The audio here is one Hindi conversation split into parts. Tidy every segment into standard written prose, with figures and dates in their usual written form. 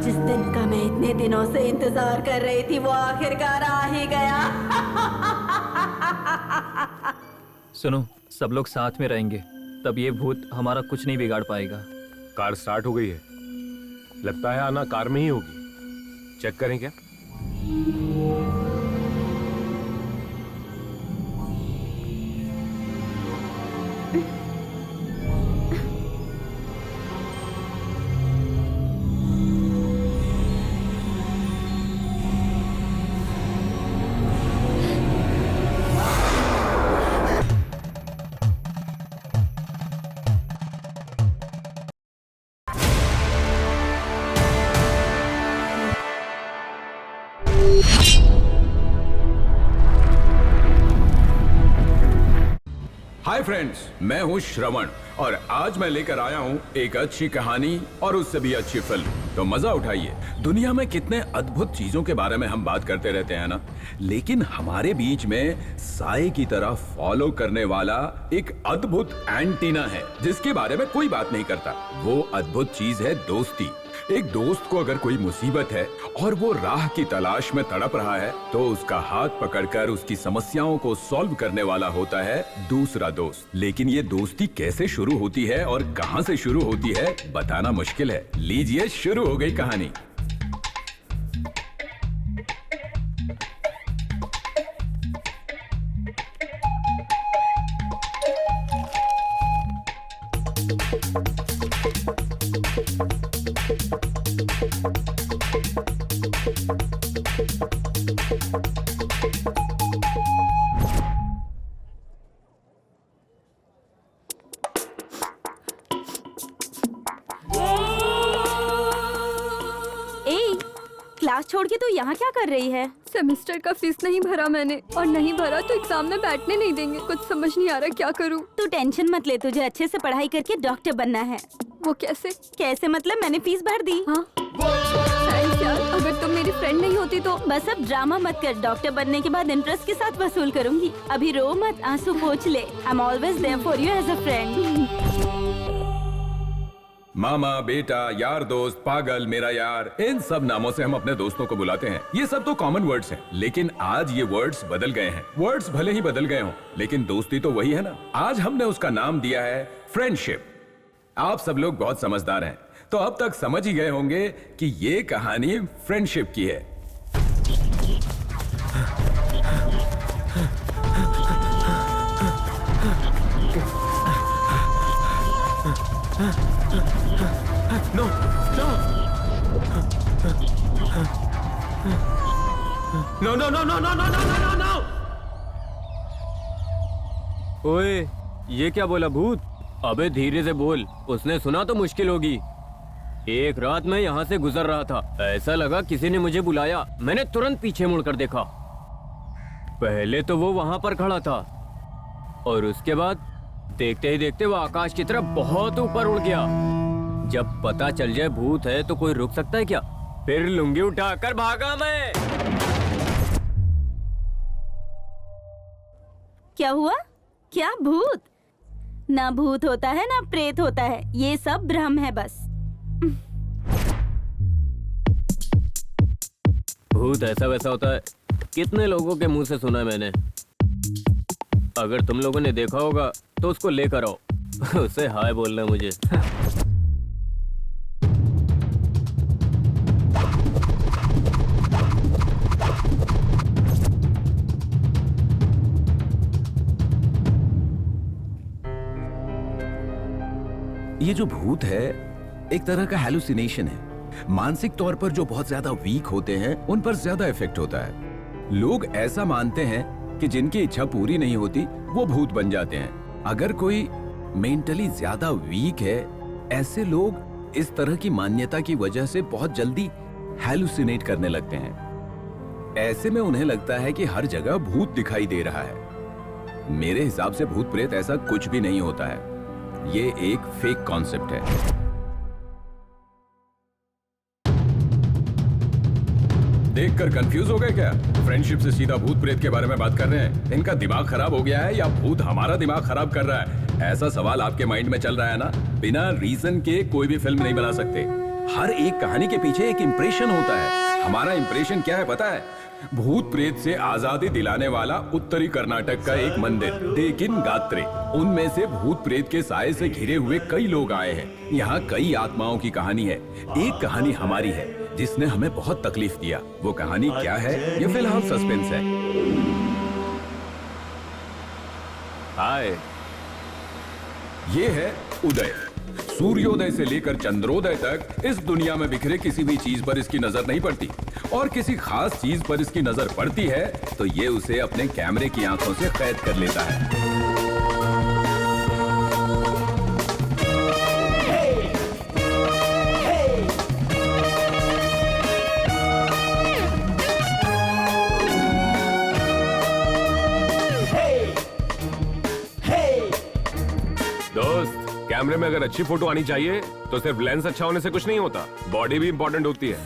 जिस दिन का मैं इतने दिनों से इंतजार कर रही थी वो आखिरकार आ ही गया। सुनो, सब लोग साथ में रहेंगे तब ये भूत हमारा कुछ नहीं बिगाड़ पाएगा। कार स्टार्ट हो गई है, लगता है आना कार में ही होगी। चेक करें क्या? हाय फ्रेंड्स, मैं हूं श्रवण और आज मैं लेकर आया हूं एक अच्छी कहानी और उससे भी अच्छी फिल्म। तो मजा उठाइए। दुनिया में कितने अद्भुत चीजों के बारे में हम बात करते रहते हैं ना, लेकिन हमारे बीच में साए की तरह फॉलो करने वाला एक अद्भुत एंटीना है जिसके बारे में कोई बात नहीं करता। वो अद्भुत चीज है दोस्ती। एक दोस्त को अगर कोई मुसीबत है और वो राह की तलाश में तड़प रहा है तो उसका हाथ पकड़कर उसकी समस्याओं को सॉल्व करने वाला होता है दूसरा दोस्त। लेकिन ये दोस्ती कैसे शुरू होती है और कहां से शुरू होती है बताना मुश्किल है। लीजिए, शुरू हो गई कहानी। क्लास छोड़ के तू यहाँ क्या कर रही है? सेमेस्टर का फीस नहीं भरा मैंने, और नहीं भरा तो एग्जाम में बैठने नहीं देंगे। कुछ समझ नहीं आ रहा क्या करूँ। तू टेंशन मत ले, तुझे अच्छे से पढ़ाई करके डॉक्टर बनना है। वो कैसे? कैसे मतलब? मैंने फीस भर दी। हाँ? यार, अगर तुम मेरी फ्रेंड नहीं होती तो। बस अब ड्रामा मत कर, डॉक्टर बनने के बाद इंटरेस्ट के साथ वसूल करूंगी। अभी रो मत, आंसू पोंछ ले। I am always there for you as a friend. मामा, बेटा, यार दोस्त, पागल, मेरा यार, इन सब नामों से हम अपने दोस्तों को बुलाते हैं। ये सब तो कॉमन वर्ड्स हैं, लेकिन आज ये वर्ड्स बदल गए हैं। वर्ड्स भले ही बदल गए हों, लेकिन दोस्ती तो वही है ना। आज हमने उसका नाम दिया है फ्रेंडशिप। आप सब लोग बहुत समझदार हैं, तो अब तक समझ ही गए होंगे कि ये कहानी फ्रेंडशिप की है। No, no, no, no, no, no, no, no, no, no. ओए, ये क्या बोला भूत? अबे धीरे से बोल, उसने सुना तो मुश्किल होगी। एक रात मैं यहाँ से गुजर रहा था, ऐसा लगा किसी ने मुझे बुलाया। मैंने तुरंत पीछे मुड़कर देखा। पहले तो वो वहां पर खड़ा था और उसके बाद देखते ही देखते वो आकाश की तरफ बहुत ऊपर उड़ गया। जब पता चल जाए भूत है तो कोई रुक सकता है क्या? फिर लुंगी उठाकर भागा मैं। क्या हुआ? क्या भूत? ना भूत होता है ना प्रेत होता है, ये सब भ्रम है बस। भूत ऐसा वैसा होता है, कितने लोगों के मुंह से सुना है मैंने। अगर तुम लोगों ने देखा होगा तो उसको लेकर आओ, उससे हाय बोलना मुझे। ये जो भूत है एक तरह का हैलुसिनेशन है। मानसिक तौर पर जो बहुत ज्यादा वीक होते हैं उन पर ज्यादा इफेक्ट होता है। लोग ऐसा मानते हैं कि जिनकी इच्छा पूरी नहीं होती वो भूत बन जाते हैं। अगर कोई मेंटली ज्यादा वीक है, ऐसे लोग इस तरह की मान्यता की वजह से बहुत जल्दी हैलुसिनेट करने लगते हैं। ऐसे में उन्हें लगता है कि हर जगह भूत दिखाई दे रहा है। मेरे हिसाब से भूत प्रेत ऐसा कुछ भी नहीं होता है, ये एक फेक कॉन्सेप्ट है। देखकर कंफ्यूज हो गए क्या? फ्रेंडशिप से सीधा भूत प्रेत के बारे में बात कर रहे हैं। इनका दिमाग खराब हो गया है या भूत हमारा दिमाग खराब कर रहा है? ऐसा सवाल आपके माइंड में चल रहा है ना? बिना रीजन के कोई भी फिल्म नहीं बना सकते। हर एक कहानी के पीछे एक इम्प्रेशन होता है। हमारा इम्प्रेशन क्या है पता है? भूत प्रेत से आजादी दिलाने वाला उत्तरी कर्नाटक का एक मंदिर देकिन गात्रे। उनमें से भूत प्रेत के साए से घिरे हुए कई लोग आए हैं। यहाँ कई आत्माओं की कहानी है। एक कहानी हमारी है जिसने हमें बहुत तकलीफ दिया। वो कहानी क्या है ये फिलहाल सस्पेंस है। हाय। ये है उदय। सूर्योदय से लेकर चंद्रोदय तक इस दुनिया में बिखरे किसी भी चीज पर इसकी नजर नहीं पड़ती, और किसी खास चीज पर इसकी नजर पड़ती है तो ये उसे अपने कैमरे की आंखों से कैद कर लेता है। दोस्त, कैमरे में अगर अच्छी फोटो आनी चाहिए तो सिर्फ लेंस अच्छा होने से कुछ नहीं होता, बॉडी भी इंपॉर्टेंट होती है।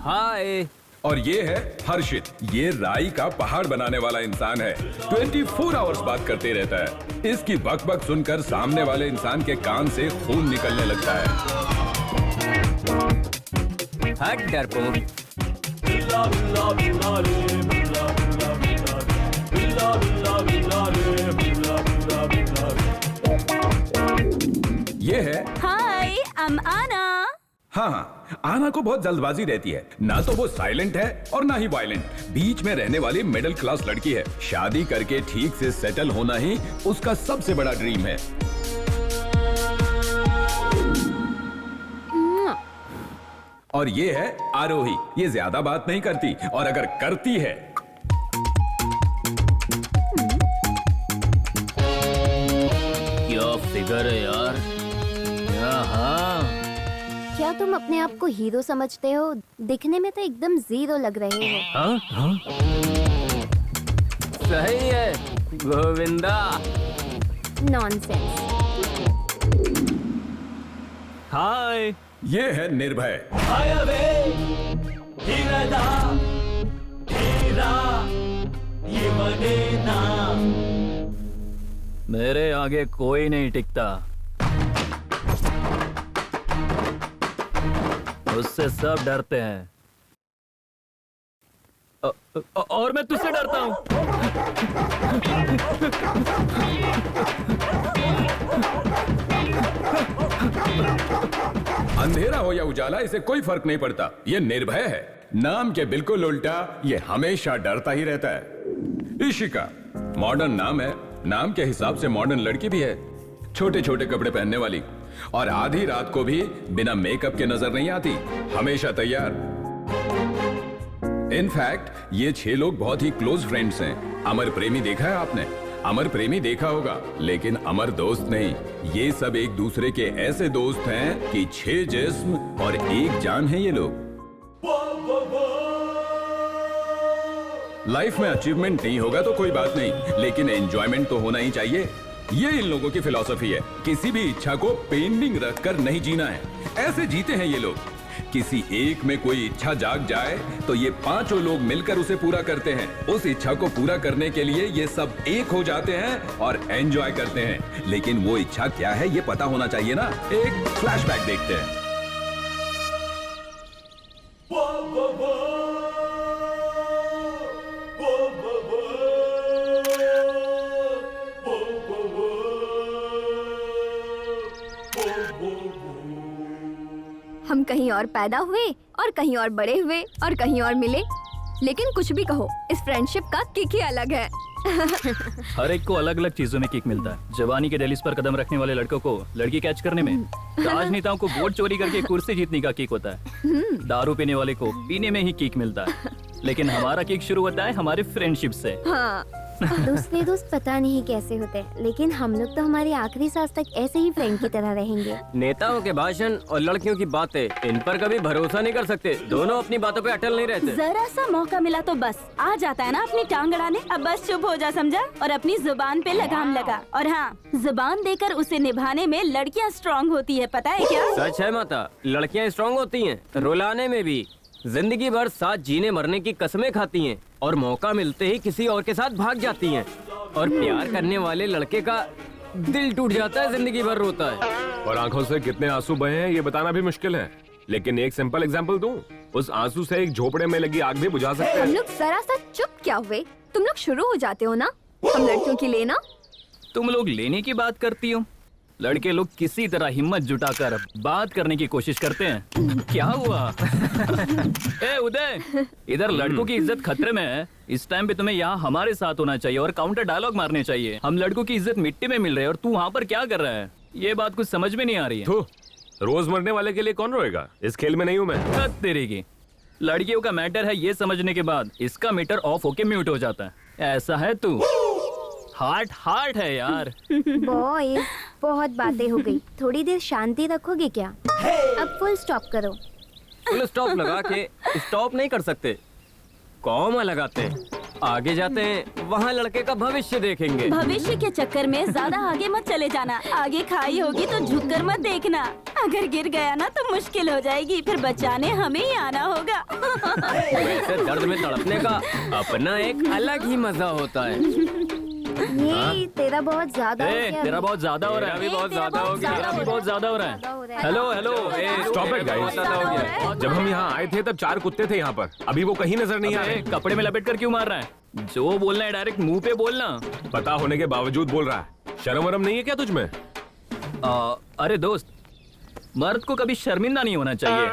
हाय। और ये है हर्षित। ये राई का पहाड़ बनाने वाला इंसान है। 24 आवर्स बात करते रहता है। इसकी बकबक सुनकर सामने वाले इंसान के कान से खून निकलने लगता है। हट डरपोक। ये है हाय, I'm आना। हाँ, आना को बहुत जल्दबाजी रहती है। ना तो वो साइलेंट है और ना ही वायलेंट, बीच में रहने वाली मिडिल क्लास लड़की है। शादी करके ठीक से सेटल होना ही उसका सबसे बड़ा ड्रीम है। और ये है आरोही। ये ज्यादा बात नहीं करती, और अगर करती है क्या फिगर है यार। हाँ। क्या तुम अपने आप को हीरो समझते हो? दिखने में तो एकदम जीरो लग रहे हो। हाँ? हाँ? सही है गोविंदा। नॉनसेंस। हाय। ये है निर्भय। मेरे आगे कोई नहीं टिकता, उससे सब डरते हैं। और मैं तुझसे डरता हूँ। अंधेरा हो या उजाला इसे कोई फर्क नहीं पड़ता। ये निर्भय है। नाम के बिल्कुल उल्टा ये हमेशा डरता ही रहता है। इशिका मॉडर्न नाम है। नाम के हिसाब से मॉडर्न लड़की भी है। छोटे छोटे कपड़े पहनने वाली, और आधी रात को भी बिना मेकअप के नजर नहीं आती, हमेशा तैयार। इनफैक्ट ये 6 लोग बहुत ही क्लोज फ्रेंड्स हैं। अमर प्रेमी देखा है आपने? अमर प्रेमी देखा होगा, लेकिन अमर दोस्त नहीं। ये सब एक दूसरे के ऐसे दोस्त हैं कि 6 जिस्म और 1 जान है ये लोग। लाइफ में अचीवमेंट नहीं होगा तो कोई बात नहीं, लेकिन एंजॉयमेंट तो होना ही चाहिए। ये इन लोगों की फिलॉसफी है। किसी भी इच्छा को पेंडिंग रखकर नहीं जीना है, ऐसे जीते हैं ये लोग। किसी एक में कोई इच्छा जाग जाए तो ये 5 लोग मिलकर उसे पूरा करते हैं। उस इच्छा को पूरा करने के लिए ये सब एक हो जाते हैं और एंजॉय करते हैं। लेकिन वो इच्छा क्या है ये पता होना चाहिए ना। एक फ्लैशबैक देखते हैं। हम कहीं और पैदा हुए और कहीं और बड़े हुए और कहीं और मिले, लेकिन कुछ भी कहो, इस फ्रेंडशिप का किक ही अलग है। हर एक को अलग अलग चीजों में किक मिलता है। जवानी के डेलिस पर कदम रखने वाले लड़कों को लड़की कैच करने में, राजनेताओं को वोट चोरी करके कुर्सी जीतने का किक होता है, दारू पीने वाले को पीने में ही किक मिलता है। लेकिन हमारा किक शुरू होता है हमारे फ्रेंडशिप से। हाँ। दूसरे दोस्त पता नहीं कैसे होते हैं, लेकिन हम लोग तो हमारी आखिरी सांस तक ऐसे ही फ्रेंड की तरह रहेंगे। नेताओं के भाषण और लड़कियों की बातें, इन पर कभी भरोसा नहीं कर सकते। दोनों अपनी बातों पे अटल नहीं रहते। जरा सा मौका मिला तो बस आ जाता है ना अपनी टांग अड़ाने। अब बस चुप हो जा, समझा? और अपनी जुबान पे लगाम लगा। और हाँ, जुबान देकर उसे निभाने में लड़कियाँ स्ट्रॉन्ग होती है, पता है क्या? सच है माता, लड़कियां स्ट्रांग होती हैं, रुलाने में भी। जिंदगी भर साथ जीने मरने की कसमें खाती हैं और मौका मिलते ही किसी और के साथ भाग जाती हैं। और प्यार करने वाले लड़के का दिल टूट जाता है, जिंदगी भर रोता है। और आंखों से कितने आंसू बहे हैं ये बताना भी मुश्किल है, लेकिन एक सिंपल एग्जांपल दूं, उस आंसू से एक झोपड़े में लगी आग भी बुझा सकते हम हैं। लोग जरा सा चुप क्या हुए? तुम लोग शुरू हो जाते हो ना, हम लड़कियों की लेना। तुम लोग लेने की बात करती हो, लड़के लोग किसी तरह हिम्मत जुटाकर बात करने की कोशिश करते हैं। क्या हुआ? ए उदय, इधर लड़कों की इज्जत खतरे में है। इस टाइम पे तुम्हें यहाँ हमारे साथ होना चाहिए और काउंटर डायलॉग मारने चाहिए। हम लड़कों की इज्जत मिट्टी में मिल रही है और तू वहाँ पर क्या कर रहा है? ये बात कुछ समझ में नहीं आ रही है। थू, रोज मरने वाले के लिए कौन रोएगा? इस खेल में नहीं हूँ मैं। हद तेरी की। लड़कियों का मैटर है ये समझने के बाद इसका मीटर ऑफ होके म्यूट हो जाता है। ऐसा है तू। हार्ट है यार। बॉयज, बहुत बातें हो गई, थोड़ी देर शांति रखोगे क्या? अब फुल स्टॉप करो। फुल स्टॉप लगा के स्टॉप नहीं कर सकते, कॉमा लगाते हैं, आगे जाते हैं, वहाँ लड़के का भविष्य देखेंगे। भविष्य के चक्कर में ज्यादा आगे मत चले जाना। आगे खाई होगी तो झुककर मत देखना। अगर गिर गया ना तो मुश्किल हो जाएगी, फिर बचाने हमें ही आना होगा। वैसे दर्द में तड़पने का अपना एक अलग ही मजा होता है। ये तेरा बहुत ज्यादा हो ए, गया। तेरा बहुत ज्यादा हो रहा मेरा भी है। बहुत ज्यादा हो गया। तेरा भी बहुत ज्यादा हो रहा है। हेलो हेलो, Stop it, बहुत guys. ज्यादा हो गया। जब हम यहाँ आए थे तब 4 कुत्ते थे यहाँ पर, अभी वो कहीं नजर नहीं आ रहे। कपड़े में लपेट कर क्यों मार रहा है? जो बोलना है डायरेक्ट मुंह पे बोलना। पता होने के बावजूद बोल रहा है। शर्म वरम नहीं है क्या तुझमें? अरे दोस्त, मर्द को कभी शर्मिंदा नहीं होना चाहिए।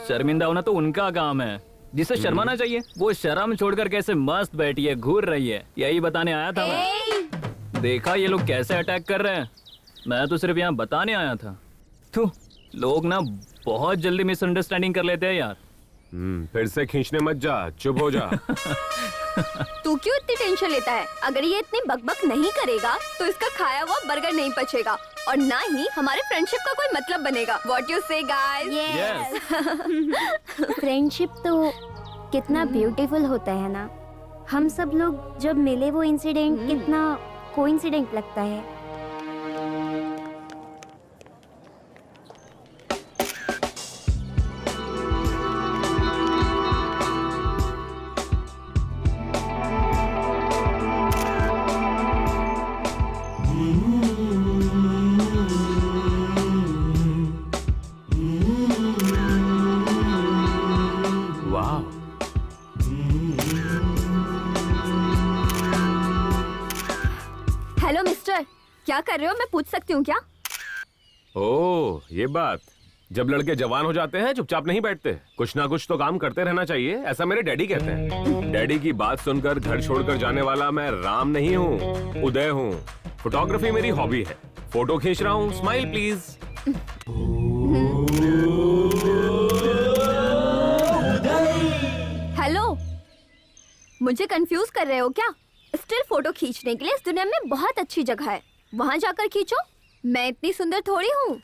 शर्मिंदा होना तो उनका काम है, जिसे शर्माना चाहिए वो शर्म छोड़कर कैसे मस्त बैठी है, घूर रही है। यही बताने आया था मैं। देखा ये लोग कैसे अटैक कर रहे हैं। मैं तो सिर्फ यहाँ बताने आया था। थू, लोग ना बहुत जल्दी मिसअंडरस्टैंडिंग कर लेते हैं यार। फिर से खींचने मत जा, चुप हो जा। तू क्यों इतनी टेंशन लेता है? अगर ये इतनी बकबक नहीं करेगा तो इसका खाया हुआ बर्गर नहीं पचेगा और ना ही हमारे फ्रेंडशिप का कोई मतलब बनेगा। What you say, guys? Yes. Friendship तो कितना ब्यूटीफुल होता है ना। हम सब लोग जब मिले वो इंसिडेंट कितना कोइंसिडेंट लगता है। वाह, हेलो मिस्टर, क्या कर रहे हो? मैं पूछ सकती हूँ क्या? ओ ये बात। जब लड़के जवान हो जाते हैं चुपचाप नहीं बैठते, कुछ ना कुछ तो काम करते रहना चाहिए, ऐसा मेरे डैडी कहते हैं। डैडी की बात सुनकर घर छोड़कर जाने वाला मैं राम नहीं हूँ, उदय हूँ। फोटोग्राफी मेरी हॉबी है, फोटो खींच रहा हूँ। Smile please. हेलो, मुझे कंफ्यूज कर रहे हो क्या? स्टिल फोटो खींचने के लिए इस दुनिया में बहुत अच्छी जगह है, वहाँ जाकर खींचो। मैं इतनी सुंदर थोड़ी हूँ।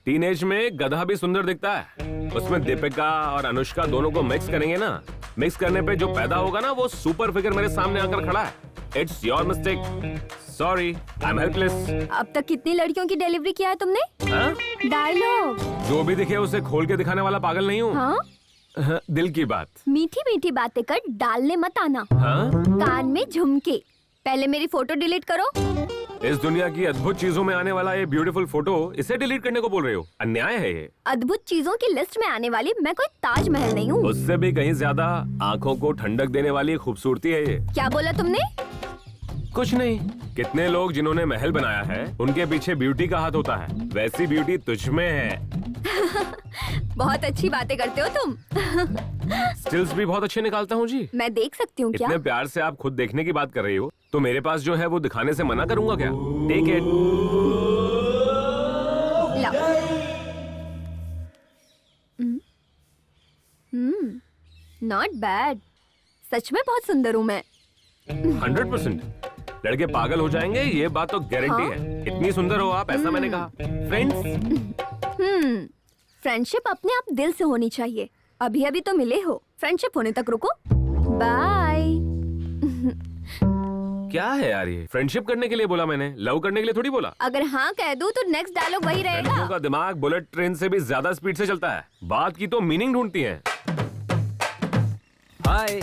टीनेज में गधा भी सुंदर दिखता है, उसमें दीपिका और अनुष्का दोनों को मिक्स करेंगे ना, मिक्स करने पे जो पैदा होगा ना वो सुपर फिगर मेरे सामने आकर खड़ा है। It's your mistake, sorry, I am helpless. अब तक कितनी लड़कियों की डिलीवरी किया है तुमने? डायलॉग। जो भी दिखे उसे खोल के दिखाने वाला पागल नहीं हूँ। हाँ, दिल की बात। मीठी मीठी बातें कर डालने मत आना। हाँ? कान में झुमके। पहले मेरी फोटो डिलीट करो। इस दुनिया की अद्भुत चीजों में आने वाला ये ब्यूटीफुल फोटो, इसे डिलीट करने को बोल रहे हो? अन्याय है ये। अद्भुत चीजों की लिस्ट में आने वाली मैं कोई ताजमहल नहीं हूँ। उससे भी कहीं ज्यादा आंखों को ठंडक देने वाली खूबसूरती है ये। क्या बोला तुमने? कुछ नहीं। कितने लोग जिन्होंने महल बनाया है उनके पीछे ब्यूटी का हाथ होता है, वैसी ब्यूटी तुझ में है। बहुत अच्छी बातें करते हो तुम। स्टिल्स भी बहुत अच्छे निकालता हूँ जी। मैं देख सकती हूँ क्या? इतने प्यार से आप खुद देखने की बात कर रही हो तो मेरे पास जो है वो दिखाने से मना करूंगा क्या? Take it. Not bad. सच में बहुत सुंदर हूँ मैं। 100%। लड़के पागल हो जाएंगे, ये बात तो गारंटी हाँ? है। इतनी सुंदर हो आप, ऐसा मैंने कहा। फ्रेंड्स, फ्रेंडशिप अपने आप दिल से होनी चाहिए। अभी अभी तो मिले हो, फ्रेंडशिप होने तक रुको। बाय। क्या है यार ये? फ्रेंडशिप करने के लिए बोला मैंने, लव करने के लिए थोड़ी बोला। अगर हाँ कह दूं तो नेक्स्ट डायलॉग वही लड़कियों रहेगा। का दिमाग बुलेट ट्रेन से भी ज्यादा स्पीड से चलता है, बात की तो मीनिंग ढूंढती है। हाय,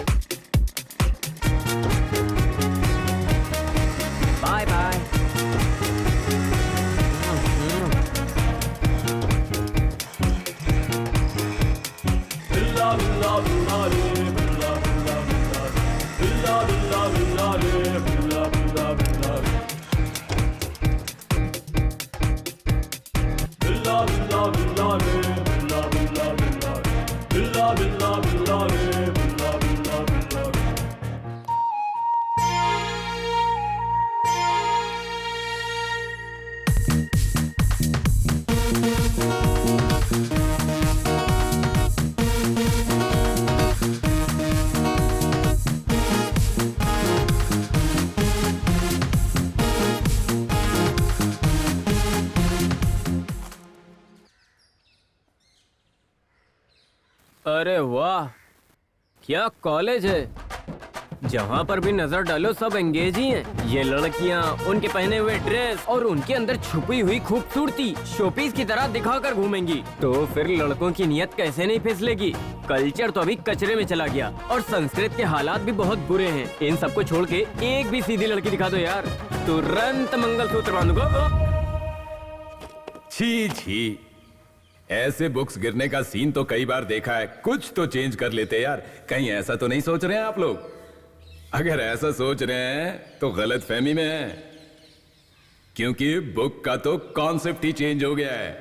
बाय बाय। अरे वाह, क्या कॉलेज है। जहाँ पर भी नजर डालो सब एंगेज ही हैं। ये लड़कियाँ, उनके पहने हुए ड्रेस और उनके अंदर छुपी हुई खूबसूरती शोपीस की तरह दिखाकर घूमेंगी। तो फिर लड़कों की नियत कैसे नहीं फिसलेगी। कल्चर तो अभी कचरे में चला गया और संस्कृत के हालात भी बहुत बुरे हैं। इन सबको छोड़ के एक भी सीधी लड़की दिखा दो यार, तुरंत मंगलसूत्र बांधूंगा। छी छी, ऐसे बुक्स गिरने का सीन तो कई बार देखा है। कुछ तो चेंज कर लेते यार। कहीं ऐसा तो नहीं सोच रहे हैं आप लोग? अगर ऐसा सोच रहे हैं तो गलत फहमी में है, क्योंकि बुक का तो कॉन्सेप्ट ही चेंज हो गया है।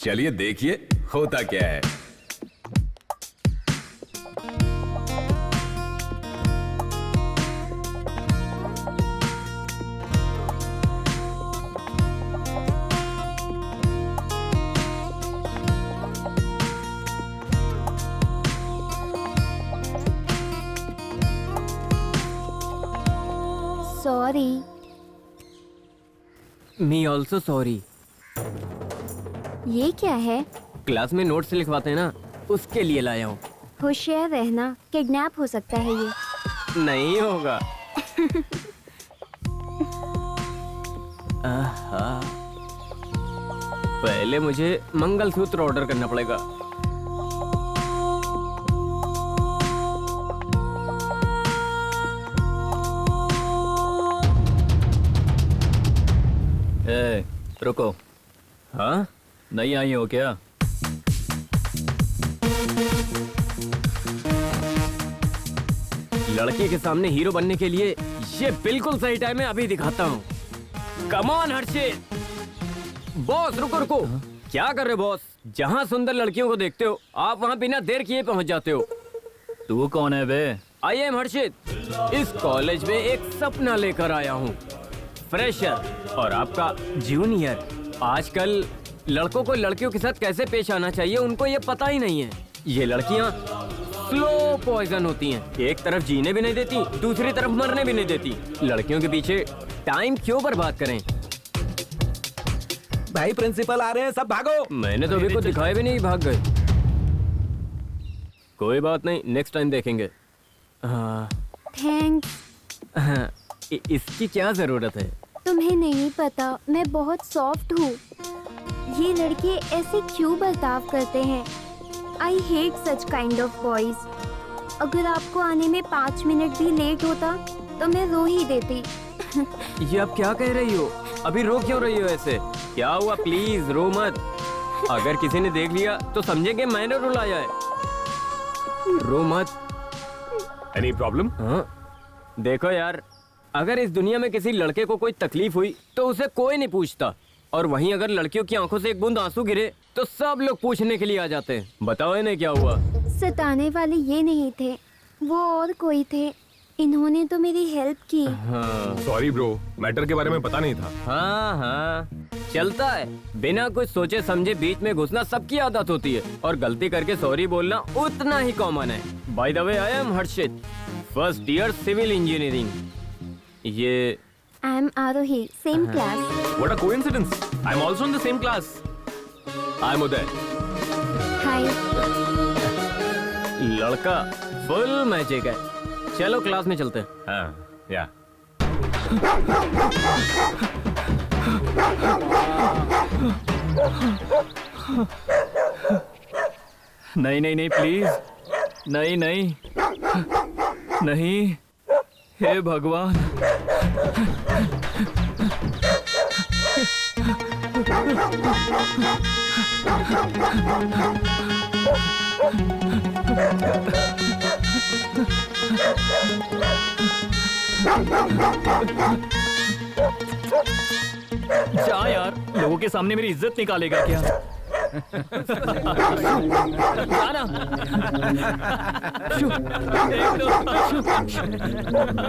चलिए देखिए होता क्या है। सॉरी। Me also sorry. ये क्या है? क्लास में नोट्स लिखवाते हैं ना, उसके लिए लाया हूँ। होशियार रहना, किडनैप हो सकता है ये। नहीं होगा। आहा। पहले मुझे मंगलसूत्र ऑर्डर करना पड़ेगा। ए, रुको। हाँ, नहीं आई हो क्या? लड़की के सामने हीरो बनने के लिए ये बिल्कुल सही टाइम है। अभी दिखाता हूँ। Come on Harshit. बॉस रुको रुको। क्या कर रहे हो बॉस? जहाँ सुंदर लड़कियों को देखते हो आप वहाँ बिना देर किए पहुँच जाते हो। तू कौन है बे? आई एम हर्षित। इस कॉलेज में एक सपना लेकर आया हूँ, फ्रेशर और आपका जूनियर। आजकल लड़कों को लड़कियों के साथ कैसे पेश आना चाहिए उनको ये पता ही नहीं है। ये लड़कियाँ स्लो पॉइजन होती हैं। एक तरफ जीने भी नहीं देती, दूसरी तरफ मरने भी नहीं देती। लड़कियों के पीछे टाइम क्यों बर्बाद करें? भाई प्रिंसिपल आ रहे हैं, सब भागो। मैंने तो अभी कुछ दिखाए भी नहीं, भाग गए। कोई बात नहीं, नेक्स्ट टाइम देखेंगे। हाँ, थैंक्स। इसकी क्या जरूरत है? तुम्हें नहीं पता, मैं बहुत सॉफ्ट हूँ। ये लड़के ऐसे क्यों बर्ताव करते हैं? I hate such kind of boys. अगर आपको आने में 5 मिनट भी लेट होता तो मैं रो ही देती। ये आप क्या कह रही हो? अभी रो क्यों रही हो ऐसे? क्या हुआ? प्लीज रो मत। अगर किसी ने देख लिया तो समझेंगे मैंने रुलाया है। रो मत। Any problem? हाँ, देखो यार, अगर इस दुनिया में किसी लड़के को कोई तकलीफ हुई तो उसे कोई नहीं पूछता, और वहीं अगर लड़कियों की आंखों से एक बूंद आंसू गिरे तो सब लोग पूछने के लिए आ जाते हैं। बताओ इन्हें क्या हुआ? सताने वाले ये नहीं थे, वो और कोई थे। इन्होंने तो मेरी हेल्प की। हाँ सॉरी ब्रो, मैटर के बारे में पता नहीं था। हाँ हाँ, चलता है। बिना कुछ सोचे समझे बीच में घुसना सबकी आदत होती है, और गलती करके सॉरी बोलना उतना ही कॉमन है। By the way, I am Harshit, first year civil engineering. ये I am Aarohi, same class. What a coincidence! I'm also in the same class. I'm Uday. हाय। लड़का फुल मैजिक है। चलो क्लास में चलते हैं। हाँ, या। नहीं नहीं नहीं, प्लीज नहीं नहीं नहीं, हे भगवान। जा यार, लोगों के सामने मेरी इज्जत निकालेगा क्या? जाना। शू, एक दो, शू,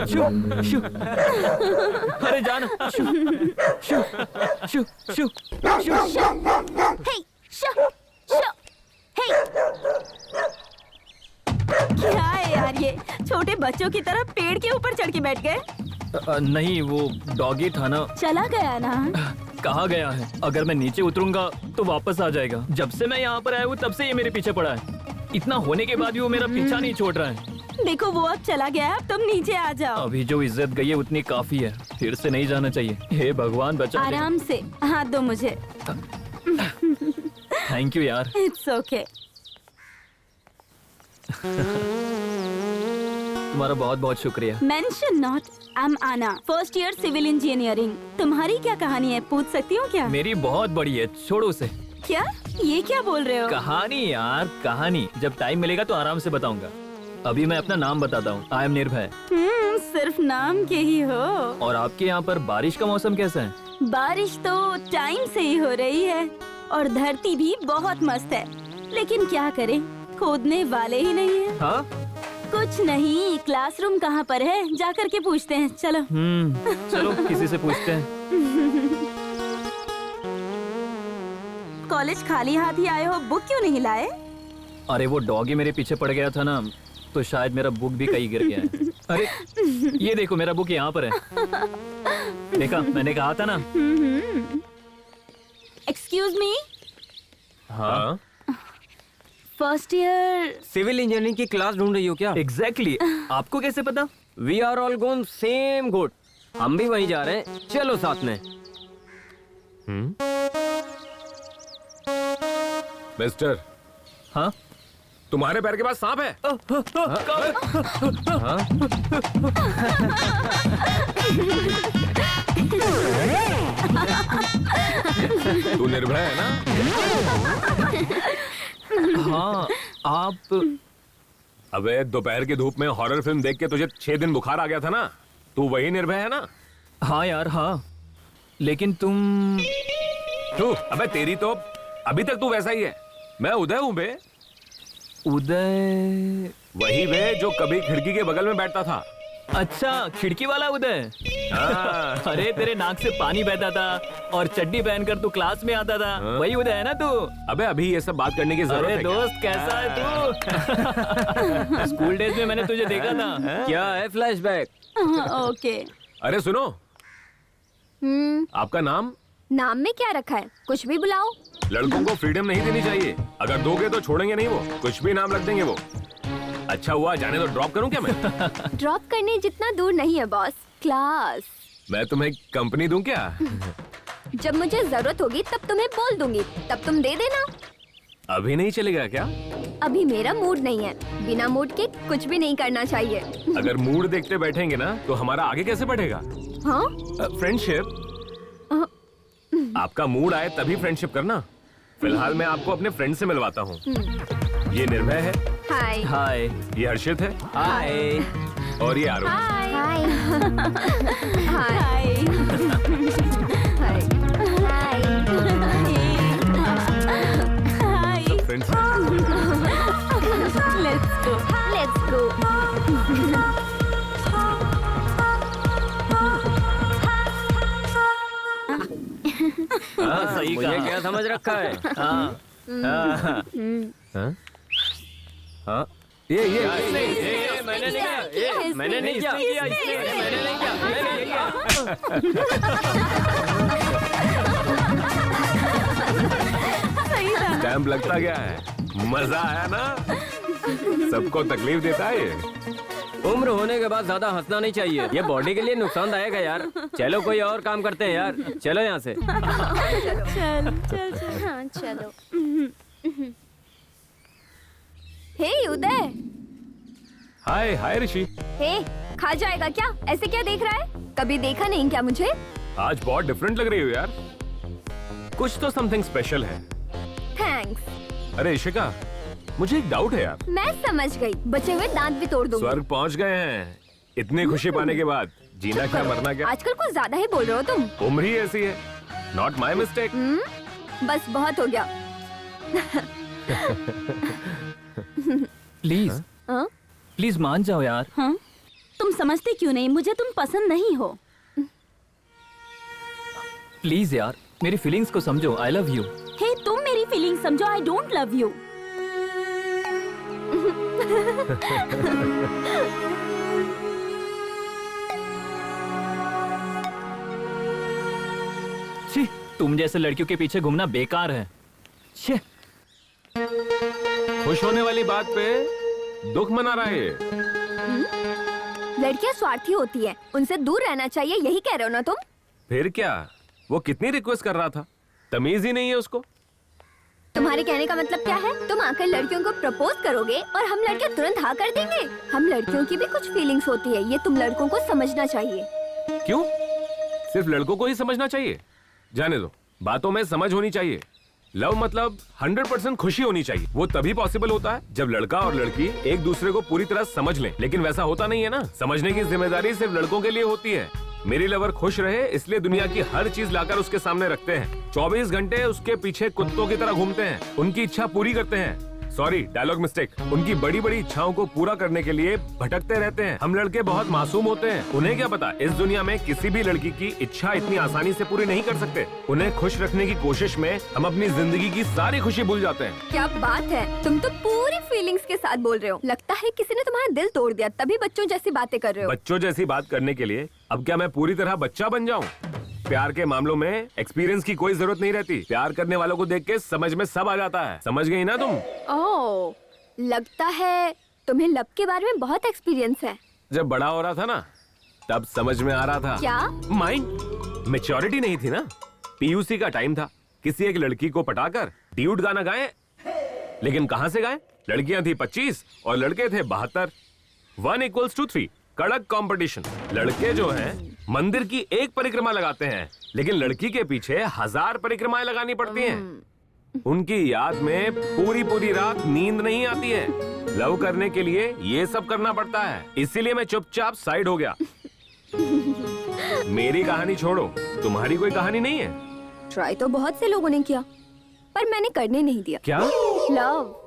शू, शू। अरे जाना। शू, शू, शू, शू, शू। हे शो शो हे क्या है यार ये छोटे बच्चों की तरह पेड़ के ऊपर चढ़ के बैठ गए। नहीं वो डॉगी था ना। चला गया ना। कहाँ गया है? अगर मैं नीचे उतरूंगा तो वापस आ जाएगा। जब से मैं यहाँ पर आया हूँ तब से ये मेरे पीछे पड़ा है। इतना होने के बाद भी वो मेरा पीछा नहीं छोड़ रहा है। देखो वो अब चला गया है, अब तुम नीचे आ जाओ। अभी जो इज्जत गई है उतनी काफी है, फिर से नहीं जाना चाहिए। हे भगवान बचा ले। आराम से हाथ दो मुझे। थैंक यू यार। It's okay. तुम्हारा बहुत बहुत शुक्रिया। Mention not. आई एम आना, फर्स्ट ईयर सिविल इंजीनियरिंग। तुम्हारी क्या कहानी है, पूछ सकती हूँ क्या? मेरी बहुत बड़ी है, छोड़ो उसे। क्या ये क्या बोल रहे हो? कहानी यार कहानी, जब टाइम मिलेगा तो आराम से बताऊंगा। अभी मैं अपना नाम बताता हूँ। आई एम निर्भय। सिर्फ नाम के ही हो। और आपके यहाँ पर बारिश का मौसम कैसा है? बारिश तो टाइम से ही हो रही है और धरती भी बहुत मस्त है, लेकिन क्या करें, खोदने वाले ही नहीं है। हाँ? कुछ नहीं, क्लासरूम कहाँ पर है, जाकर के पूछते हैं। चलो। चलो किसी से पूछते हैं। कॉलेज खाली हाथ ही आए हो, बुक क्यों नहीं लाए? अरे वो डॉगी मेरे पीछे पड़ गया था ना, तो शायद मेरा बुक भी कहीं गिर गया है। अरे ये देखो मेरा बुक यहाँ पर है। देखा, मैंने कहा था ना। एक्सक्यूज मी, हाँ फर्स्ट ईयर सिविल इंजीनियरिंग की क्लास ढूंढ रही हो क्या? एग्जैक्टली आपको कैसे पता? We are all gone same goat. हम भी वहीं जा रहे हैं, चलो साथ में। मिस्टर, हाँ? तुम्हारे पैर के पास सांप है? तू निर्भय है ना? हाँ आप। अबे दोपहर की धूप में हॉरर फिल्म देख के तुझे 6 दिन बुखार आ गया था ना, तू वही निर्भय है ना? हाँ यार हाँ, लेकिन तुम। तू अबे तेरी तो अभी तक तू वैसा ही है। मैं उदय हूँ बे। उदय? वही बे जो कभी खिड़की के बगल में बैठता था। अच्छा, खिड़की वाला उदय। हाँ। अरे तेरे नाक से पानी बहता था और चड्डी पहनकर तू क्लास में आता था। हाँ। वही उदय है ना तू? अबे अभी ये सब बात करने की जरूरत अरे है क्या? दोस्त कैसा है तू? स्कूल डेज में मैंने तुझे देखा था। क्या है फ्लैशबैक? ओके। अरे सुनो, आपका नाम? नाम में क्या रखा है, कुछ भी बुलाओ। लड़कों को फ्रीडम नहीं देनी चाहिए। अगर दोगे तो छोड़ेंगे नहीं, वो कुछ भी नाम रख देंगे वो। अच्छा हुआ जाने तो ड्रॉप करूं क्या मैं? ड्रॉप करने जितना दूर नहीं है बॉस, क्लास। मैं तुम्हें कंपनी दूं क्या? जब मुझे जरूरत होगी तब तुम्हें बोल दूंगी, तब तुम दे देना। अभी नहीं चलेगा क्या? अभी मेरा मूड नहीं है, बिना मूड के कुछ भी नहीं करना चाहिए। अगर मूड देखते बैठेंगे ना तो हमारा आगे कैसे बढ़ेगा? हाँ? फ्रेंडशिप। आपका मूड आए तभी फ्रेंडशिप करना। फिलहाल मैं आपको अपने फ्रेंड से मिलवाता हूँ। ये निर्भय है। हाय। हाय। ये हर्षित है। हाय। और ये आरोही। हाय। हाय हाय। हाय। हाय। हाय। सब फ्रेंड्स हैं। Let's go. Let's go. हाँ, सही मुझे कहा। क्या समझ रखा है? हाँ। हाँ? हाँ? ये मैंने नहीं किया, ये मैंने नहीं किया, मैंने नहीं किया, मैंने नहीं किया। सही था। स्टैम्प लगता क्या है? मजा आया ना? सबको तकलीफ देता है ये। उम्र होने के बाद ज्यादा हंसना नहीं चाहिए, ये बॉडी के लिए नुकसानदायक है यार। चलो कोई और काम करते हैं यार, चलो यहाँ से। चल चल चल। हाँ चलो। हे उदय। हाय हाय ऋषि। हे, खा जाएगा क्या? ऐसे क्या देख रहा है? कभी देखा नहीं क्या मुझे? आज बहुत डिफरेंट लग रही हो यार। कुछ तो समथिंग स्पेशल है। थैंक्स। अरे इशिका, मुझे एक डाउट है यार। मैं समझ गई, बचे हुए दांत भी तोड़ दूंगी। स्वर्ग पहुंच गए हैं। इतनी खुशी पाने के बाद जीना क्या मरना क्या? आजकल कुछ ज्यादा ही बोल रहे हो तुम। उम्र ही ऐसी है। Not my mistake. बस बहुत हो गया। प्लीज हाँ? प्लीज मान जाओ यार। हाँ, तुम समझते क्यों नहीं? मुझे तुम पसंद नहीं हो। प्लीज यार, मेरी फीलिंग्स को समझो। आई लव यू। हे, तुम मेरी फीलिंग समझो। I don't love you. छी, तुम जैसे लड़कियों के पीछे घूमना बेकार है। छे। खुश होने वाली बात पे दुख मना रहा है ये। लड़कियां स्वार्थी होती है, उनसे दूर रहना चाहिए, यही कह रहे हो ना तुम? फिर क्या, वो कितनी रिक्वेस्ट कर रहा था, तमीज ही नहीं है उसको। तुम्हारे कहने का मतलब क्या है? तुम आकर लड़कियों को प्रपोज करोगे और हम लड़के तुरंत हाँ कर देंगे? हम लड़कियों की भी कुछ फीलिंग्स होती है, ये तुम लड़कों को समझना चाहिए। क्यों सिर्फ लड़कों को ही समझना चाहिए? जाने दो, बातों में समझ होनी चाहिए। लव मतलब 100% खुशी होनी चाहिए। वो तभी पॉसिबल होता है जब लड़का और लड़की एक दूसरे को पूरी तरह समझ लें। लेकिन वैसा होता नहीं है ना। समझने की जिम्मेदारी सिर्फ लड़कों के लिए होती है। मेरी लवर खुश रहे इसलिए दुनिया की हर चीज लाकर उसके सामने रखते हैं। 24 घंटे उसके पीछे कुत्तों की तरह घूमते हैं, उनकी इच्छा पूरी करते हैं। Sorry, dialogue mistake. उनकी बड़ी बड़ी इच्छाओं को पूरा करने के लिए भटकते रहते हैं। हम लड़के बहुत मासूम होते हैं, उन्हें क्या पता इस दुनिया में किसी भी लड़की की इच्छा इतनी आसानी से पूरी नहीं कर सकते। उन्हें खुश रखने की कोशिश में हम अपनी जिंदगी की सारी खुशी भूल जाते हैं। क्या बात है, तुम तो पूरी फीलिंग्स के साथ बोल रहे हो। लगता है किसी ने तुम्हारा दिल तोड़ दिया, तभी बच्चों जैसी बातें कर रहे हो। बच्चों जैसी बात करने के लिए अब क्या मैं पूरी तरह बच्चा बन जाऊं? प्यार के मामलों में एक्सपीरियंस की कोई जरूरत नहीं रहती। प्यार करने वालों को देख के समझ में सब आ जाता है। समझ गई ना तुम? ओह, लगता है तुम्हें लव के बारे में बहुत एक्सपीरियंस है। जब बड़ा हो रहा था ना, तब समझ में आ रहा था। क्या? माइंड मैच्योरिटी नहीं थी ना। पीयूसी का टाइम था, किसी एक लड़की को पटाकर ड्यूट गाना गाएं। लेकिन कहां से गाएं? लड़कियां थी 25 और लड़के थे 72। 1=3, कड़क कंपटीशन। लड़के जो हैं मंदिर की एक परिक्रमा लगाते हैं, लेकिन लड़की के पीछे 1000 परिक्रमाएं लगानी पड़ती हैं। उनकी याद में पूरी पूरी रात नींद नहीं आती है। लव करने के लिए ये सब करना पड़ता है, इसीलिए मैं चुपचाप साइड हो गया। मेरी कहानी छोड़ो, तुम्हारी कोई कहानी नहीं है? ट्राई तो बहुत से लोगों ने किया, पर मैंने करने नहीं दिया। क्या? लव,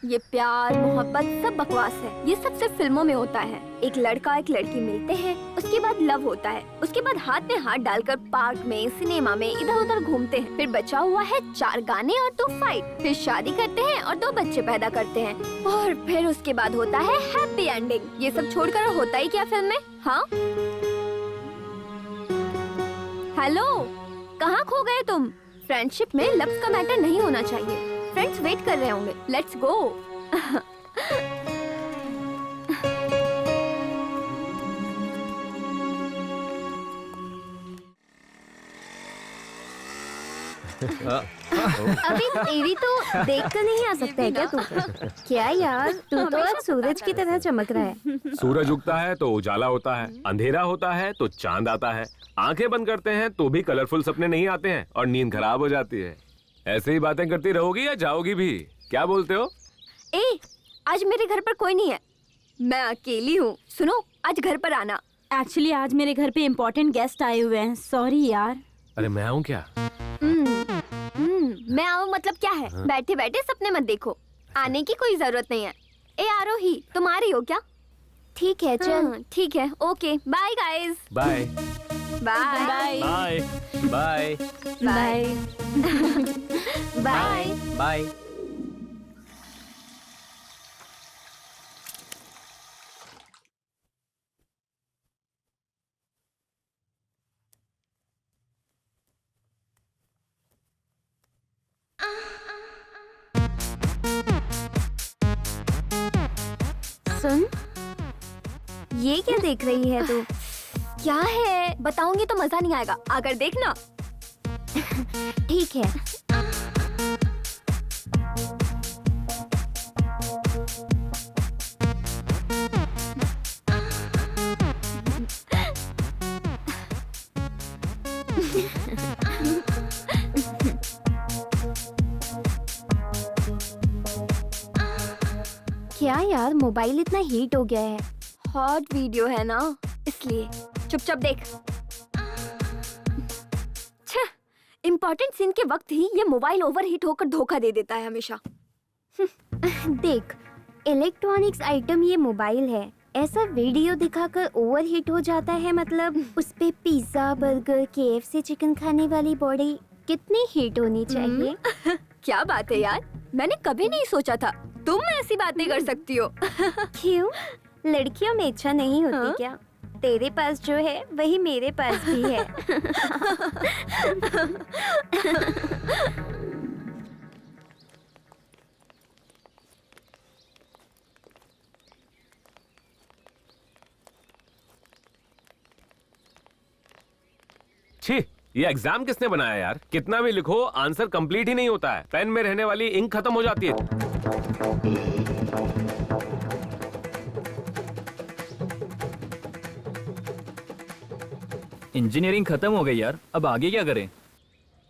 ये प्यार मोहब्बत सब बकवास है। ये सब सिर्फ फिल्मों में होता है। एक लड़का एक लड़की मिलते हैं, उसके बाद लव होता है, उसके बाद हाथ में हाथ डालकर पार्क में, सिनेमा में इधर उधर घूमते हैं। फिर बचा हुआ है 4 गाने और 2 फाइट। फिर शादी करते हैं और 2 बच्चे पैदा करते हैं, और फिर उसके बाद होता है हैप्पी एंडिंग। ये सब छोड़कर होता ही क्या फिल्म में? हाँ, हेलो, कहाँ खो गए तुम? फ्रेंडशिप में लव का मैटर नहीं होना चाहिए। फ्रेंड्स वेट कर रहे होंगे, लेट्स गो। अभी टीवी तो देख कर नहीं आ सकता है क्या तू? क्या यार, तू तो आज सूरज की तरह चमक रहा है। सूरज उगता है तो उजाला होता है, अंधेरा होता है तो चांद आता है, आंखें बंद करते हैं तो भी कलरफुल सपने नहीं आते हैं और नींद खराब हो जाती है। ऐसे ही बातें करती रहोगी या जाओगी भी? क्या बोलते हो? ए, आज मेरे घर पर कोई नहीं है, मैं अकेली हूँ। सुनो, आज घर पर आना। एक्चुअली आज मेरे घर पे इम्पोर्टेंट गेस्ट आए हुए हैं। सॉरी यार। अरे मैं आऊँ क्या? मैं आऊँ मतलब क्या है? बैठे बैठे सपने मत देखो, आने की कोई जरूरत नहीं है। ए आरोही, तुम आ रही हो क्या? ठीक है चल। ठीक है, okay, bye guys. Bye bye bye bye bye bye bye. Bye. सुन, ये क्या देख रही है तू? क्या है? बताऊंगी तो मजा नहीं आएगा, आकर देखना। ठीक है। क्या यार, मोबाइल इतना हीट हो गया है। हॉट वीडियो है ना, इसलिए। चुपचाप देख। छह, इम्पोर्टेंट सीन के वक्त ही ये मोबाइल ओवरहीट होकर धोखा दे देता है हमेशा। देख, इलेक्ट्रॉनिक्स आइटम ये मोबाइल है, ऐसा वीडियो दिखाकर ओवरहीट हो जाता है, मतलब उस पे पिज्जा, बर्गर, KFC चिकन खाने वाली बॉडी कितनी हीट होनी चाहिए। क्या बात है यार, मैंने कभी नहीं सोचा था तुम ऐसी बातें कर सकती हो। क्यों? लड़कियों में इच्छा नहीं होती क्या? तेरे पास जो है वही मेरे पास भी है। छी, ये एग्जाम किसने बनाया यार? कितना भी लिखो आंसर कंप्लीट ही नहीं होता है। पेन में रहने वाली इंक खत्म हो जाती है। इंजीनियरिंग खत्म हो गई यार, अब आगे क्या करें?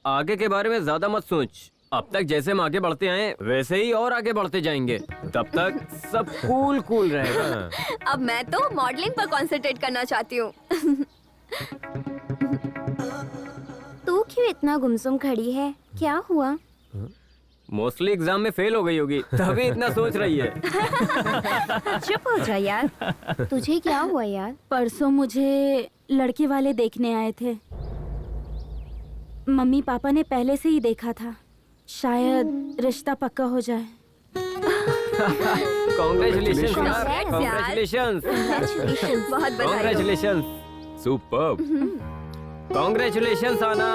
आगे के बारे में ज्यादा मत सोच। अब तक जैसे हम आगे बढ़ते आए वैसे ही और आगे बढ़ते जाएंगे। तब तक सब कूल कूल रहेगा। अब मैं तो मॉडलिंग पर कंसंट्रेट करना चाहती हूँ। तू क्यों इतना गुमसुम खड़ी है? क्या हुआ? मोस्टली एग्जाम में फेल हो गई होगी, तभी इतना सोच रही है। चुप हो जा यार। तुझे क्या हुआ यार? परसों मुझे लड़के वाले देखने आए थे। मम्मी पापा ने पहले से ही देखा था, शायद रिश्ता पक्का हो जाए। कांग्रेचुलेशंस यार, Congrats यार। कांग्रेचुलेशंस, बहुत बधाई हो। Congratulations, superb. कांग्रेचुलेशंस आना।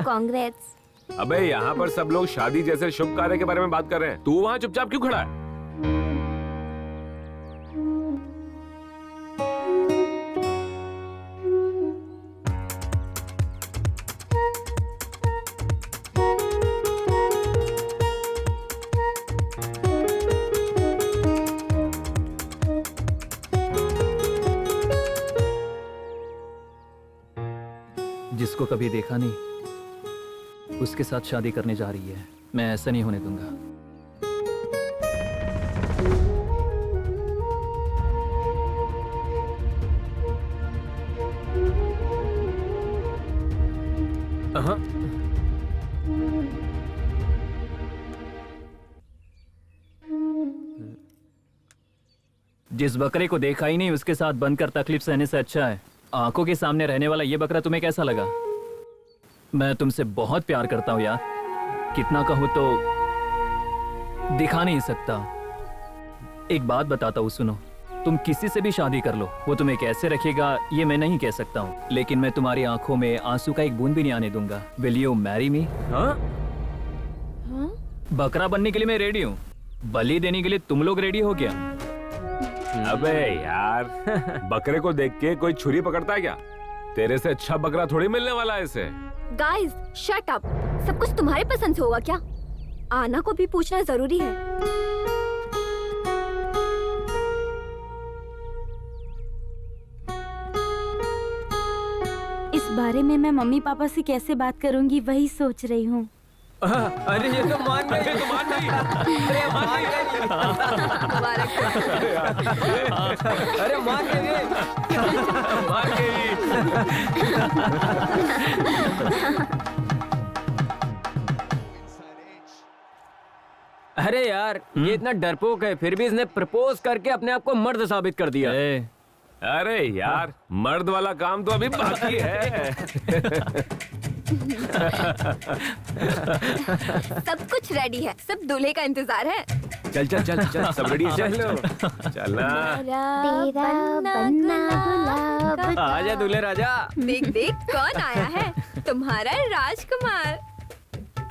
कांग्रेट्स। अबे यहाँ पर सब लोग शादी जैसे शुभ कार्य के बारे में बात कर रहे हैं, तू वहाँ चुपचाप क्यों खड़ा है? जिसको कभी देखा नहीं उसके साथ शादी करने जा रही है। मैं ऐसा नहीं होने दूंगा। जिस बकरे को देखा ही नहीं उसके साथ बनकर तकलीफ सहने से अच्छा है आंखों के सामने रहने वाला ये बकरा तुम्हें कैसा लगा? मैं तुमसे बहुत प्यार करता हूं यार, कितना कहूं तो दिखा नहीं सकता। एक बात बताता हूं, सुनो। तुम किसी से भी शादी कर लो, वो तुम्हें कैसे रखेगा ये मैं नहीं कह सकता हूं, लेकिन मैं तुम्हारी आंखों में आंसू का एक बूंद भी नहीं आने दूंगा। Will you marry me? हाँ? बकरा बनने के लिए मैं रेडी हूँ, बलि देने के लिए तुम लोग रेडी हो क्या? अबे यार, बकरे को देख के कोई छुरी पकड़ता है क्या? तेरे से अच्छा बकरा थोड़ी मिलने वाला है इसे। Guys, shut up. सब कुछ तुम्हारे पसंद से होगा क्या? आना को भी पूछना जरूरी है। इस बारे में मैं मम्मी पापा से कैसे बात करूंगी वही सोच रही हूँ। अरे ये तो मान गई, ये तो मान गई। अरे मान गई। अरे मान गई, मान गई। अरे यार, ये इतना डरपोक है, फिर भी इसने प्रपोज करके अपने आप को मर्द साबित कर दिया। अरे यार, मर्द वाला काम तो अभी बाकी है। सब कुछ रेडी है, सब दूल्हे का इंतजार है। चल चल चल चल, सब रेडी है, चलो चलना। तेरा बनना गुलाब। आजा दूल्हे राजा। देख देख कौन आया है, तुम्हारा राजकुमार।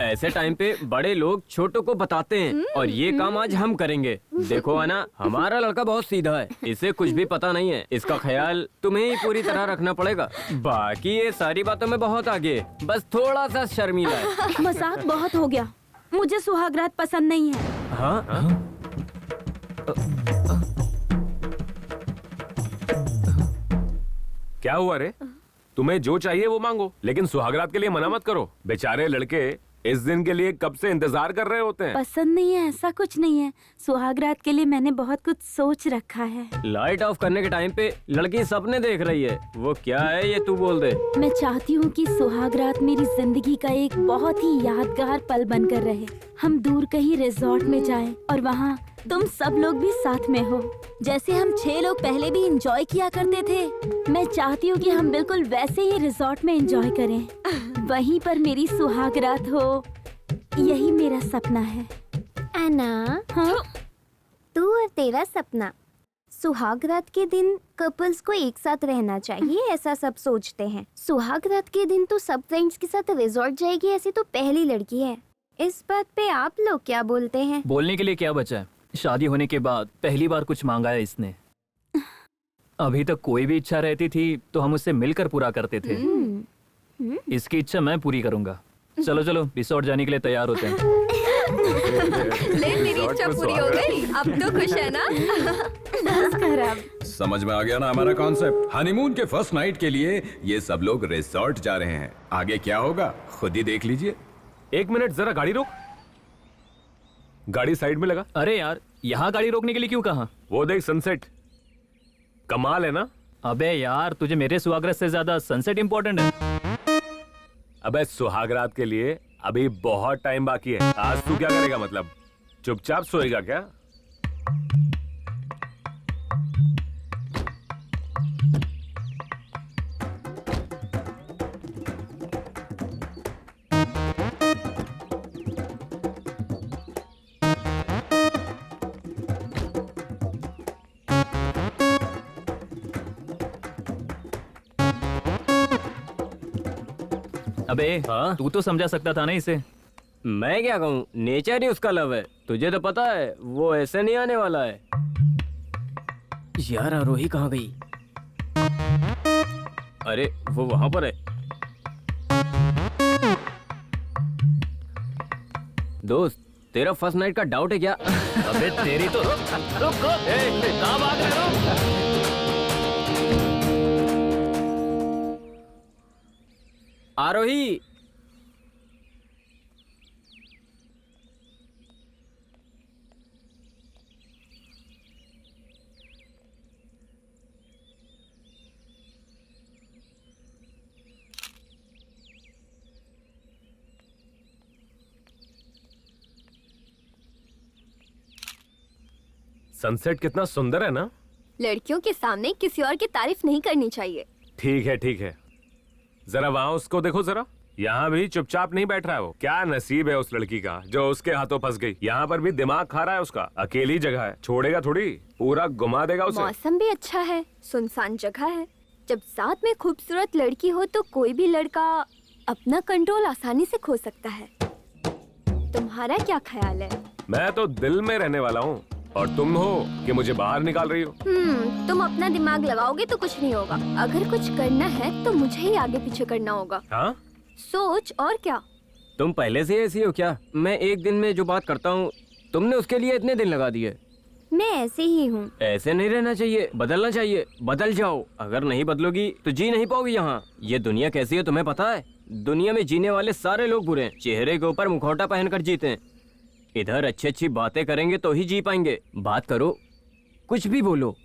ऐसे टाइम पे बड़े लोग छोटों को बताते हैं और ये काम आज हम करेंगे। देखो आना, हमारा लड़का बहुत सीधा है, इसे कुछ भी पता नहीं है। इसका ख्याल तुम्हें ही पूरी तरह रखना पड़ेगा। बाकी ये सारी बातों में बहुत आगे, बस थोड़ा सा शर्मीला है। मजाक बहुत हो गया, मुझे सुहागरात पसंद नहीं है। हाँ? क्या हुआ रे? तुम्हें जो चाहिए वो मांगो, लेकिन सुहागरात के लिए मना मत करो। बेचारे लड़के इस दिन के लिए कब से इंतजार कर रहे होते हैं? पसंद नहीं है ऐसा कुछ नहीं है, सुहागरात के लिए मैंने बहुत कुछ सोच रखा है। लाइट ऑफ करने के टाइम पे लड़की सपने देख रही है, वो क्या है ये तू बोल दे। मैं चाहती हूँ कि सुहागरात मेरी जिंदगी का एक बहुत ही यादगार पल बनकर रहे। हम दूर कहीं रिजॉर्ट में जाएं और वहाँ तुम सब लोग भी साथ में हो, जैसे हम 6 लोग पहले भी एंजॉय किया करते थे। मैं चाहती हूँ कि हम बिल्कुल वैसे ही रिजॉर्ट में एंजॉय करें, वहीं पर मेरी सुहागरात हो। यही मेरा सपना है। अन्ना, हाँ? तू और तेरा सपना, सुहागरात के दिन कपल्स को एक साथ रहना चाहिए ऐसा सब सोचते हैं। सुहागरात के दिन तो सब फ्रेंड्स के साथ रिजॉर्ट जाएगी, ऐसी तो पहली लड़की है। इस बात पे आप लोग क्या बोलते हैं? बोलने के लिए क्या बचा है? शादी होने के बाद पहली बार कुछ मांगा है इसने। अभी तक कोई भी इच्छा रहती थी तो हम उससे मिलकर पूरा करते थे। इसकी इच्छा मैं पूरी करूंगा। चलो चलो रिसोर्ट जाने के लिए तैयार होते हैं। ले मेरी इच्छा पूरी हो गई, अब तो खुश है ना? बस कर अब। समझ में आ गया ना हमारा कॉन्सेप्ट? हनीमून के फर्स्ट नाइट के लिए ये सब लोग रिसोर्ट जा रहे हैं। आगे क्या होगा खुद ही देख लीजिए। 1 मिनट जरा गाड़ी रोक। गाड़ी साइड में लगा। अरे यार, यहाँ गाड़ी रोकने के लिए क्यों कहा? वो देख सनसेट, कमाल है ना? अबे यार, तुझे मेरे सुहागरात से ज्यादा सनसेट इम्पोर्टेंट है। अबे सुहागरात के लिए अभी बहुत टाइम बाकी है। आज तू क्या करेगा? मतलब चुपचाप सोएगा क्या? अबे हाँ? तू तो समझा सकता था ना इसे। मैं क्या कहूँ, नेचर ही उसका लव है। तुझे तो पता है वो ऐसे नहीं आने वाला है। यार आरोही कहाँ गई? अरे वो वहां पर है। दोस्त, तेरा फर्स्ट नाइट का डाउट है क्या? अबे तेरी तो रुक रुक रुक, कहाँ भाग रहे हो? आरोही, सनसेट कितना सुंदर है ना? लड़कियों के सामने किसी और की तारीफ नहीं करनी चाहिए। ठीक है ठीक है, जरा वहां उसको देखो जरा। यहाँ भी चुपचाप नहीं बैठ रहा है वो। क्या नसीब है उस लड़की का जो उसके हाथों फंस गई। यहाँ पर भी दिमाग खा रहा है उसका। अकेली जगह है, छोड़ेगा थोड़ी, पूरा घुमा देगा उसे। मौसम भी अच्छा है, सुनसान जगह है। जब साथ में खूबसूरत लड़की हो तो कोई भी लड़का अपना कंट्रोल आसानी से खो सकता है। तुम्हारा क्या ख्याल है? मैं तो दिल में रहने वाला हूँ और तुम हो कि मुझे बाहर निकाल रही हो। तुम अपना दिमाग लगाओगे तो कुछ नहीं होगा। अगर कुछ करना है तो मुझे ही आगे पीछे करना होगा। हाँ? सोच, और क्या। तुम पहले से ऐसी हो क्या? मैं एक दिन में जो बात करता हूँ तुमने उसके लिए इतने दिन लगा दिए। मैं ऐसे ही हूँ। ऐसे नहीं रहना चाहिए, बदलना चाहिए। बदल जाओ, अगर नहीं बदलोगी तो जी नहीं पाओगी यहाँ। ये दुनिया कैसी है तुम्हें पता है? दुनिया में जीने वाले सारे लोग बुरे हैं, चेहरे के ऊपर मुखौटा पहनकर जीते हैं। इधर अच्छी अच्छी बातें करेंगे तो ही जी पाएंगे। बात करो, कुछ भी बोलो।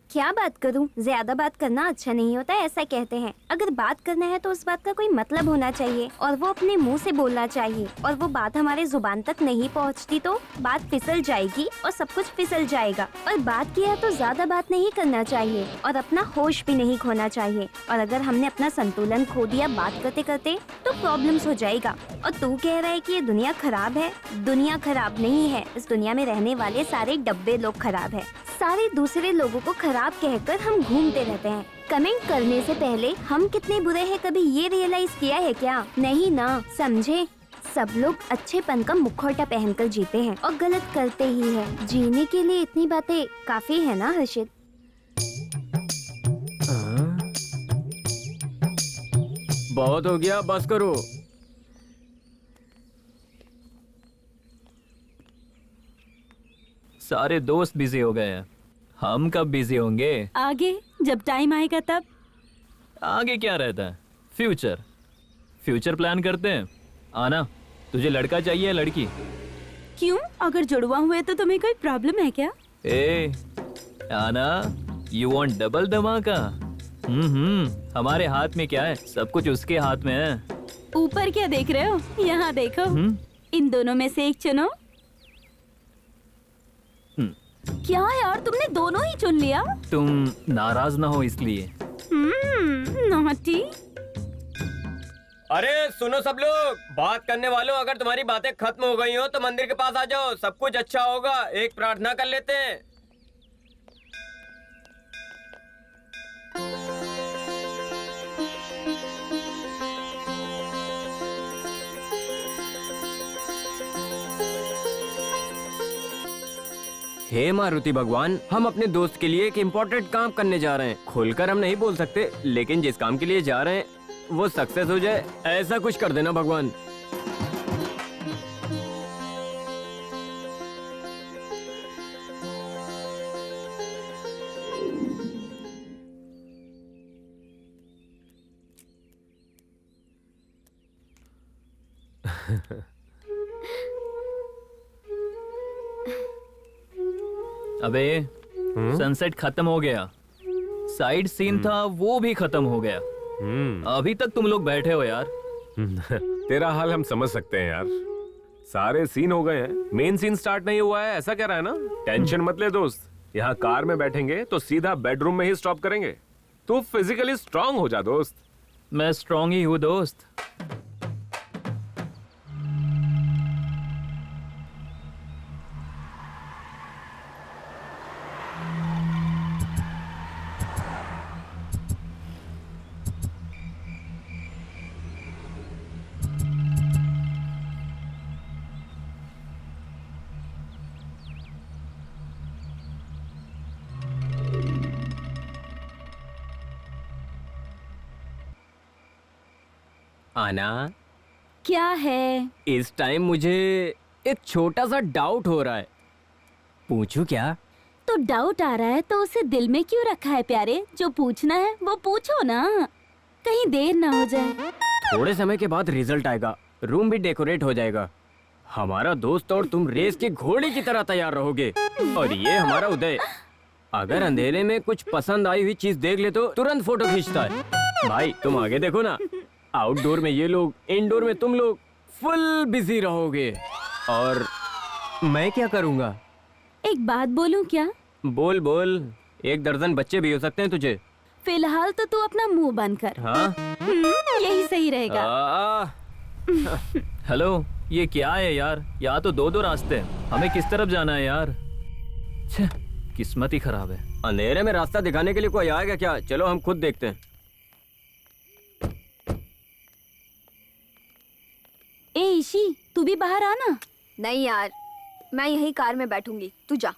क्या बात करूं? ज्यादा बात करना अच्छा नहीं होता है, ऐसा कहते हैं। अगर बात करना है तो उस बात का कोई मतलब होना चाहिए और वो अपने मुंह से बोलना चाहिए। और वो बात हमारे जुबान तक नहीं पहुंचती तो बात फिसल जाएगी और सब कुछ फिसल जाएगा। और बात किया तो ज्यादा बात नहीं करना चाहिए और अपना होश भी नहीं खोना चाहिए। और अगर हमने अपना संतुलन खो दिया बात करते करते तो प्रॉब्लम्स हो जाएगा। और तू कह रहा है कि ये दुनिया खराब है। दुनिया खराब नहीं है, इस दुनिया में रहने वाले सारे डब्बे लोग खराब है। सारे दूसरे लोगों को खराब कहकर हम घूमते रहते हैं। कमेंट करने से पहले हम कितने बुरे हैं कभी ये रियलाइज किया है क्या? नहीं ना, समझे? सब लोग अच्छेपन का मुखौटा पहनकर जीते हैं और गलत करते ही हैं। जीने के लिए इतनी बातें काफी है ना हर्षित? बहुत हो गया, बस करो। सारे दोस्त बिजी हो गए हैं, हम कब बिजी होंगे? आगे जब टाइम आएगा तब। आगे क्या रहता है? फ्यूचर प्लान करते हैं। आना, तुझे लड़का चाहिए या लड़की? क्यों? अगर जुड़वा हुए तो तुम्हें कोई प्रॉब्लम है क्या? ए आना, यू वांट डबल धमाका? हमारे हाथ में क्या है, सब कुछ उसके हाथ में है। ऊपर क्या देख रहे हो? यहाँ देखो। इन दोनों में से एक चुनो। क्या यार, तुमने दोनों ही चुन लिया? तुम नाराज ना हो इसलिए। नॉटी। अरे सुनो सब लोग, बात करने वालों, अगर तुम्हारी बातें खत्म हो गई हो तो मंदिर के पास आ जाओ, सब कुछ अच्छा होगा। एक प्रार्थना कर लेते हैं। हे मारुति भगवान, हम अपने दोस्त के लिए एक इम्पोर्टेंट काम करने जा रहे हैं। खुलकर हम नहीं बोल सकते, लेकिन जिस काम के लिए जा रहे हैं वो सक्सेस हो जाए, ऐसा कुछ कर देना भगवान। अबे सनसेट खत्म हो गया, साइड सीन था वो भी खत्म हो गया। अभी तक तुम लोग बैठे हो यार। तेरा हाल हम समझ सकते हैं यार, सारे सीन हो गए हैं, मेन सीन स्टार्ट नहीं हुआ है, ऐसा कह रहा है ना? टेंशन मत ले दोस्त, यहाँ कार में बैठेंगे तो सीधा बेडरूम में ही स्टॉप करेंगे। तू फिजिकली स्ट्रांग हो जा दोस्त। मैं स्ट्रांग ही हूँ दोस्त। आना, क्या है? इस टाइम मुझे एक छोटा सा डाउट हो रहा है, पूछूं क्या? तो डाउट आ रहा है तो उसे दिल में क्यों रखा है प्यारे? जो पूछना है वो पूछो ना, कहीं देर ना हो जाए। थोड़े समय के बाद रिजल्ट आएगा, रूम भी डेकोरेट हो जाएगा। हमारा दोस्त और तुम रेस के घोड़े की तरह तैयार रहोगे। और ये हमारा उदय, अगर अंधेरे में कुछ पसंद आई हुई चीज देख ले तो तुरंत फोटो खींचता है। भाई तुम आगे देखो ना, आउटडोर में ये लोग, इंडोर में तुम लोग फुल बिजी रहोगे। और मैं क्या करूँगा? एक बात बोलूं क्या? बोल बोल, 1 दर्जन बच्चे भी हो सकते हैं तुझे। फिलहाल तो तू अपना मुंह बंद कर। हाँ? यही सही रहेगा। हेलो, ये क्या है यार? यहाँ तो 2-2 रास्ते हैं, हमें किस तरफ जाना है यार? छे, किस्मत ही खराब है। अंधेरे में रास्ता दिखाने के लिए कोई आएगा क्या? चलो हम खुद देखते हैं। ए ईशी, तू भी बाहर आना। नहीं यार, मैं यही कार में बैठूंगी, तू जा।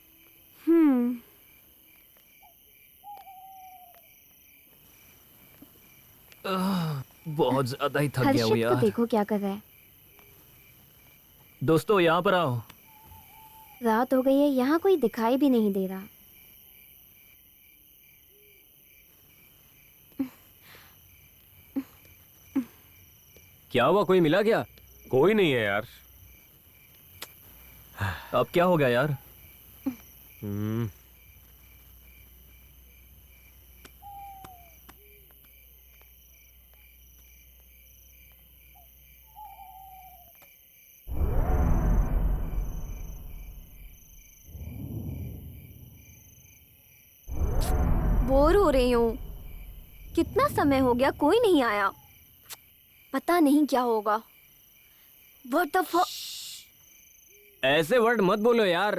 बहुत ज्यादा ही थक गया हूँ हर्षित को यार। देखो क्या कर रहा है। दोस्तों यहाँ पर आओ। रात हो गई है, यहाँ कोई दिखाई भी नहीं दे रहा। क्या हुआ, कोई मिला क्या? कोई नहीं है यार। अब क्या हो गया यार? बोर हो रही हूँ, कितना समय हो गया कोई नहीं आया, पता नहीं क्या होगा। What the fuck? ऐसे वर्ड मत बोलो यार।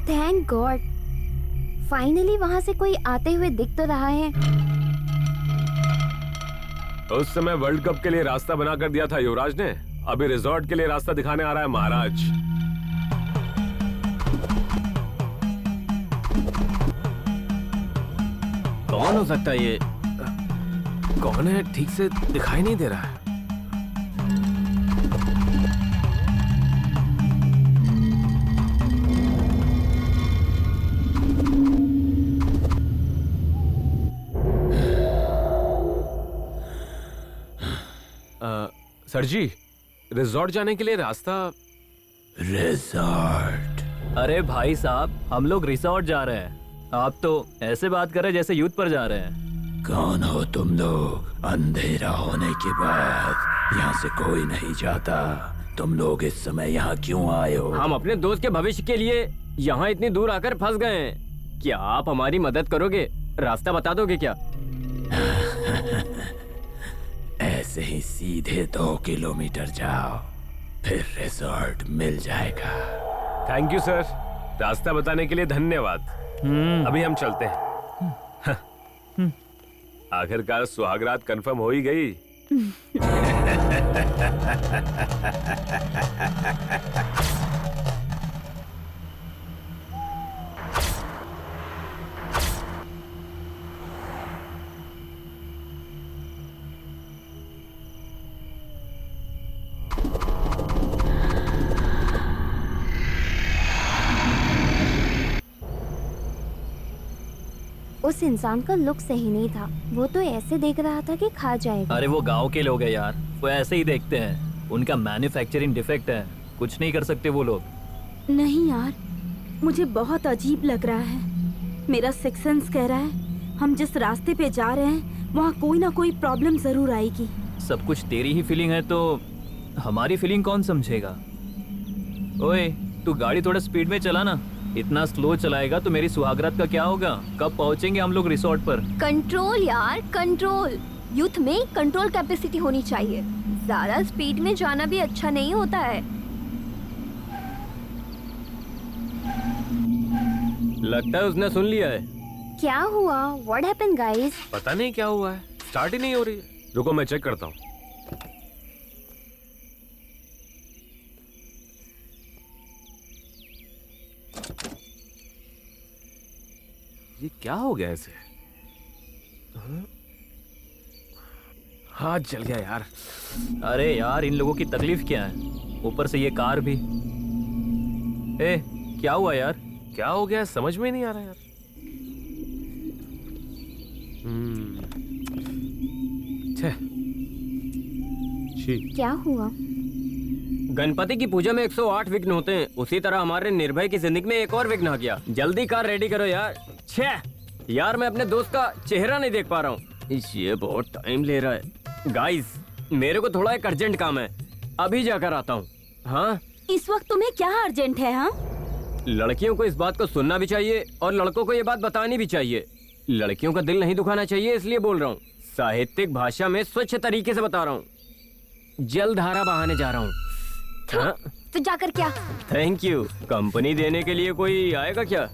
थैंक गॉड, फाइनली वहां से कोई आते हुए दिख तो रहा है। उस समय वर्ल्ड कप के लिए रास्ता बना कर दिया था युवराज ने, अभी रिजॉर्ट के लिए रास्ता दिखाने आ रहा है महाराज। कौन हो सकता है ये? कौन है? ठीक से दिखाई नहीं दे रहा है। सर जी, रिजॉर्ट जाने के लिए रास्ता। रिजॉर्ट? अरे भाई साहब, हम लोग रिसोर्ट जा रहे हैं। आप तो ऐसे बात कर रहे हैं जैसे यूथ पर जा रहे हैं। कौन हो तुम लोग? अंधेरा होने के बाद यहाँ से कोई नहीं जाता। तुम लोग इस समय यहाँ क्यों आए हो? हम अपने दोस्त के भविष्य के लिए यहाँ इतनी दूर आकर फंस गए हैं। क्या आप हमारी मदद करोगे? रास्ता बता दोगे क्या? ऐसे ही सीधे 2 किलोमीटर जाओ, फिर रिजॉर्ट मिल जाएगा। थैंक यू सर, रास्ता बताने के लिए धन्यवाद। अभी हम चलते हैं। आखिरकार सुहागरात कंफर्म हो ही गई। उस इंसान का लुक सही नहीं था। वो तो ऐसे देख रहा था कि खा जाएगा। अरे वो गांव के लोग हैं यार, वो ऐसे ही देखते हैं। उनका मैन्युफैक्चरिंग डिफेक्ट है, कुछ नहीं कर सकते वो लोग। नहीं यार, मुझे बहुत अजीब लग रहा है। मेरा सिक्स सेंस कह रहा है हम जिस रास्ते पे जा रहे हैं वहाँ कोई ना कोई प्रॉब्लम जरूर आएगी। सब कुछ तेरी ही फीलिंग है तो हमारी फीलिंग कौन समझेगा? ओए, तू गाड़ी थोड़ा स्पीड में चला ना। इतना स्लो चलाएगा तो मेरी सुहागरात का क्या होगा? कब पहुंचेंगे हम लोग रिसोर्ट पर? कंट्रोल यार, कंट्रोल। यूथ में कंट्रोल कैपेसिटी होनी चाहिए। ज्यादा स्पीड में जाना भी अच्छा नहीं होता है। लगता है उसने सुन लिया है। क्या हुआ? What happened, guys? पता नहीं क्या हुआ है, स्टार्ट ही नहीं हो रही है। रुको मैं चेक करता हूँ। ये क्या हो गया इसे? हाथ जल गया यार। अरे यार, इन लोगों की तकलीफ क्या है? ऊपर से ये कार भी। ए, क्या हुआ यार? क्या हो गया समझ में नहीं आ रहा यार। क्या हुआ? गणपति की पूजा में 108 विघ्न होते हैं, उसी तरह हमारे निर्भय की जिंदगी में एक और विघ्न आ गया। जल्दी कार रेडी करो यार। छे यार, मैं अपने दोस्त का चेहरा नहीं देख पा रहा हूँ। ये बहुत टाइम ले रहा है। गाइस, मेरे को थोड़ा एक अर्जेंट काम है, अभी जाकर आता हूँ। हाँ, इस वक्त तुम्हें क्या अर्जेंट है? हाँ, लड़कियों को इस बात को सुनना भी चाहिए और लड़कों को ये बात बतानी भी चाहिए। लड़कियों का दिल नहीं दुखाना चाहिए, इसलिए बोल रहा हूँ। साहित्यिक भाषा में स्वच्छ तरीके से बता रहा हूँ। जलधारा बहाने जा रहा हूँ। हाँ? तो जाकर क्या? Thank you. कंपनी देने के लिए कोई आएगा क्या?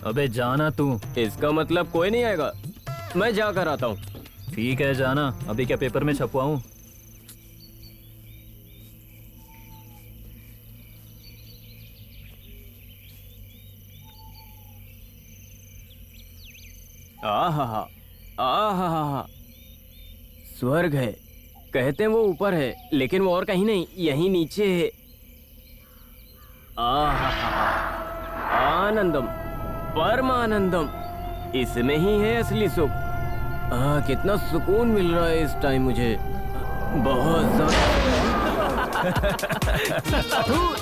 अबे जाना तू। इसका मतलब कोई नहीं आएगा। मैं जाकर आता हूँ। ठीक है, जाना। अभी क्या पेपर में छपवाऊं? आहा आहा, स्वर्ग है। कहते हैं वो ऊपर है, लेकिन वो और कहीं नहीं, यहीं नीचे है। आहा, आनंदम, परमानंदम, इसमें ही है असली सुख। कितना सुकून मिल रहा है इस टाइम मुझे, बहुत ज्यादा।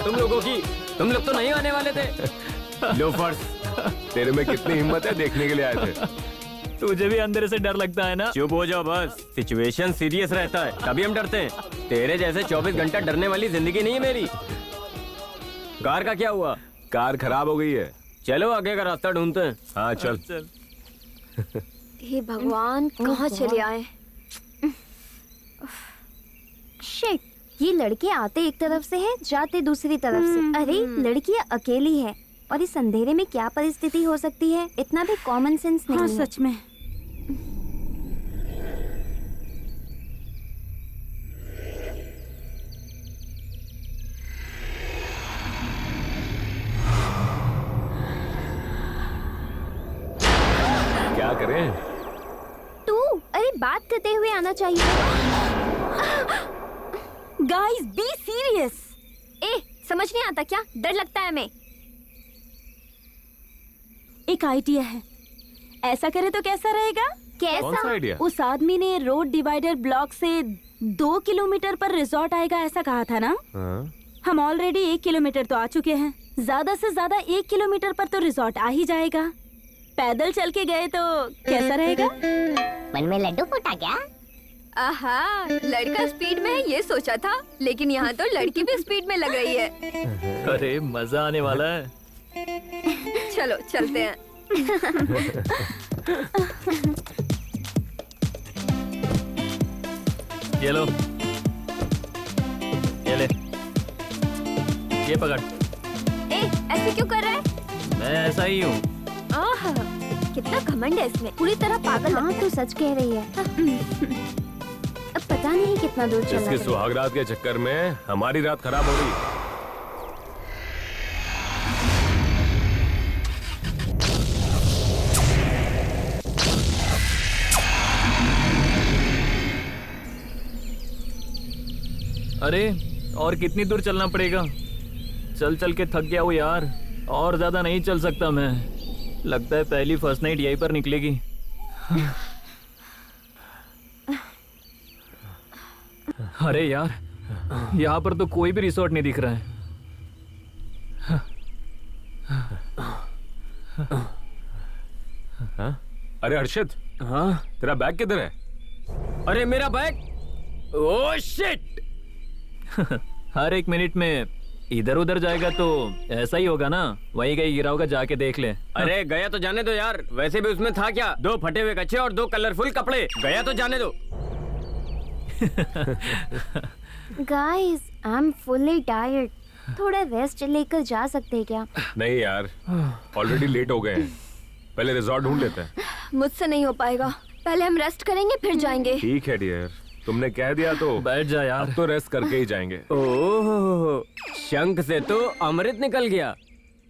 तुम लोगों की, तुम लोग तो नहीं आने वाले थे। लोफर्स, तेरे में कितनी हिम्मत है, देखने के लिए आए थे। तुझे भी अंदर से डर लगता है ना? चुप हो जाओ बस। सिचुएशन सीरियस रहता है तभी हम डरते हैं। तेरे जैसे 24 घंटा डरने वाली जिंदगी नहीं है मेरी। कार का क्या हुआ? कार खराब हो गई है। चलो आगे का रास्ता ढूंढते हैं। हाँ चल। हे भगवान, कहाँ चले आए? शिट, ये लड़के आते एक तरफ से है, जाते दूसरी तरफ से। अरे लड़की अकेली है और इस अंधेरे में क्या परिस्थिति हो सकती है? इतना भी कॉमन सेंस नहीं हाँ, है। सच में। क्या करें? तू, अरे बात करते हुए आना चाहिए। Guys, be serious. ए, समझ नहीं आता क्या? डर लगता है हमें। एक आइडिया है, ऐसा करे तो कैसा रहेगा? कौन सा आइडिया? उस आदमी ने रोड डिवाइडर ब्लॉक से 2 किलोमीटर पर रिजॉर्ट आएगा ऐसा कहा था ना? हाँ? हम ऑलरेडी 1 किलोमीटर तो आ चुके हैं। ज्यादा से ज्यादा 1 किलोमीटर पर तो रिजॉर्ट आ ही जाएगा। पैदल चल के गए तो कैसा रहेगा? मन में लड्डू फूटा क्या? आहा, लड़का स्पीड में है ये सोचा था, लेकिन यहाँ तो लड़की भी स्पीड में लग रही है। अरे मजा आने वाला है। चलो चलते हैं। ये लो, ये ले, ये पकड़। ए, ऐसे क्यों कर रहा है? मैं ऐसा ही हूँ। आहा, कितना घमंड है इसमें, पूरी तरह पागल हाँ लगता तो सच कह रही है। अब पता नहीं कितना दूर चलना इसके है। सुहागरात के चक्कर में हमारी रात खराब हो रही है। अरे और कितनी दूर चलना पड़ेगा? चल चल के थक गया हूँ यार, और ज्यादा नहीं चल सकता मैं। लगता है पहली फर्स्ट नाइट यहीं पर निकलेगी। अरे यार, यहाँ पर तो कोई भी रिसोर्ट नहीं दिख रहा है। हाँ? अरे हर्षित, हाँ? तेरा बैग किधर है? अरे मेरा बैग! Oh shit! हर 1 मिनट में इधर उधर जाएगा तो ऐसा ही होगा ना। वहीं कहीं गिरा होगा, जाके देख ले। अरे गया तो जाने दो यार, वैसे भी उसमें था क्या? 2 फटे हुए कच्चे और 2 कलरफुल कपड़े। गया तो जाने दो। Guys, I am fully tired. थोड़ा रेस्ट लेकर जा सकते हैं क्या? नहीं यार, ऑलरेडी लेट हो गए हैं। पहले रिजॉर्ट ढूंढ लेते हैं। मुझसे नहीं हो पाएगा, पहले हम रेस्ट करेंगे फिर जाएंगे। ठीक है डियर, तुमने कह दिया तो बैठ जा यार। अब तो रेस्ट करके ही जाएंगे। ओह, शंख से तो अमृत निकल गया।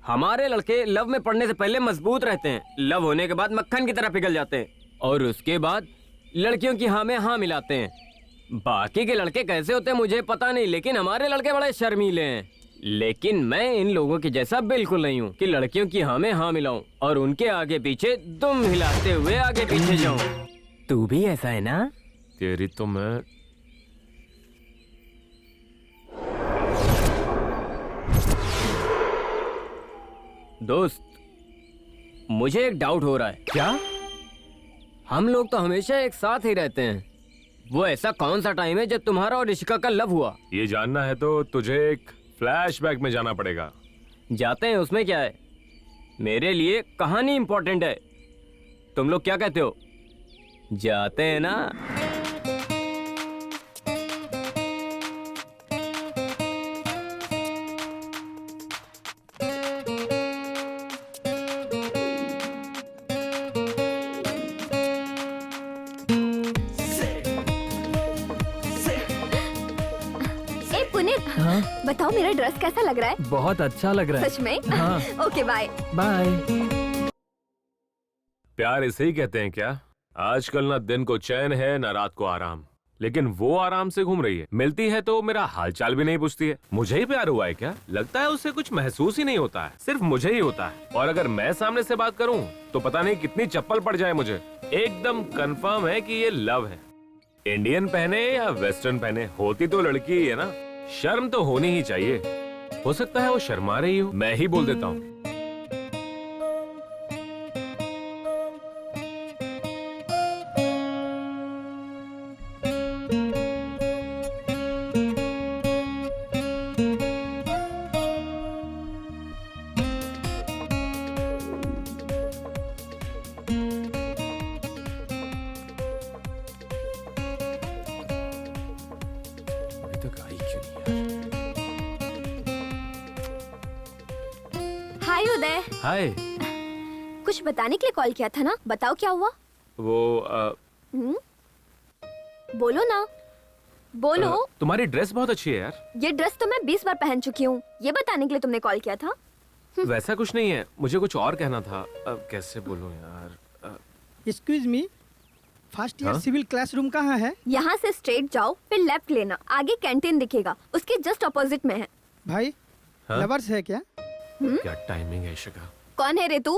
हमारे लड़के लव में पड़ने से पहले मजबूत रहते हैं, लव होने के बाद मक्खन की तरह पिघल जाते हैं, और उसके बाद लड़कियों की हाँ में हाँ मिलाते हैं। बाकी के लड़के कैसे होते हैं मुझे पता नहीं, लेकिन हमारे लड़के बड़े शर्मीले हैं। लेकिन मैं इन लोगों के जैसा बिल्कुल नहीं हूँ कि लड़कियों की हाँ में हाँ मिलाऊं और उनके आगे पीछे दुम हिलाते हुए आगे पीछे जाऊं। तू भी ऐसा है ना? तेरी तो मैं दोस्त, मुझे एक डाउट हो रहा है। क्या? हम लोग तो हमेशा एक साथ ही रहते हैं, वो ऐसा कौन सा टाइम है जब तुम्हारा और ऋषिका का लव हुआ? ये जानना है तो तुझे एक फ्लैशबैक में जाना पड़ेगा। जाते हैं, उसमें क्या है? मेरे लिए कहानी इंपॉर्टेंट है। तुम लोग क्या कहते हो? जाते हैं ना? ए पुनीत, बताओ मेरा ड्रेस कैसा लग रहा है? बहुत अच्छा लग रहा है। सच में? हाँ। Okay bye. बाय। प्यार इसे ही कहते हैं क्या? आजकल ना दिन को चैन है ना रात को आराम, लेकिन वो आराम से घूम रही है। मिलती है तो मेरा हालचाल भी नहीं पूछती है। मुझे ही प्यार हुआ है क्या? लगता है उसे कुछ महसूस ही नहीं होता है, सिर्फ मुझे ही होता है। और अगर मैं सामने से बात करूं तो पता नहीं कितनी चप्पल पड़ जाए मुझे। एकदम कंफर्म है कि ये लव है। इंडियन पहने या वेस्टर्न पहने, होती तो लड़की ही है ना। शर्म तो होनी ही चाहिए। हो सकता है वो शर्मा रही हो, मैं ही बोल देता हूँ। हाय उदय, हाय। कुछ बताने के लिए कॉल किया था ना? बताओ क्या हुआ? वो बोलो ना, बोलो। तुम्हारी ड्रेस बहुत अच्छी है यार। ये ड्रेस तो मैं 20 बार पहन चुकी हूँ, ये बताने के लिए तुमने कॉल किया था? वैसा कुछ नहीं है, मुझे कुछ और कहना था। अब कैसे बोलूं यार। एक्सक्यूज मी, फर्स्ट ईयर हाँ? सिविल क्लासरूम कहाँ है? यहाँ से स्ट्रेट जाओ, फिर लेफ्ट लेना, आगे कैंटीन दिखेगा, उसके जस्ट अपोजिट में है। भाई, हाँ? लवर्स है क्या? क्या टाइमिंग है शिखा। कौन है रे तू?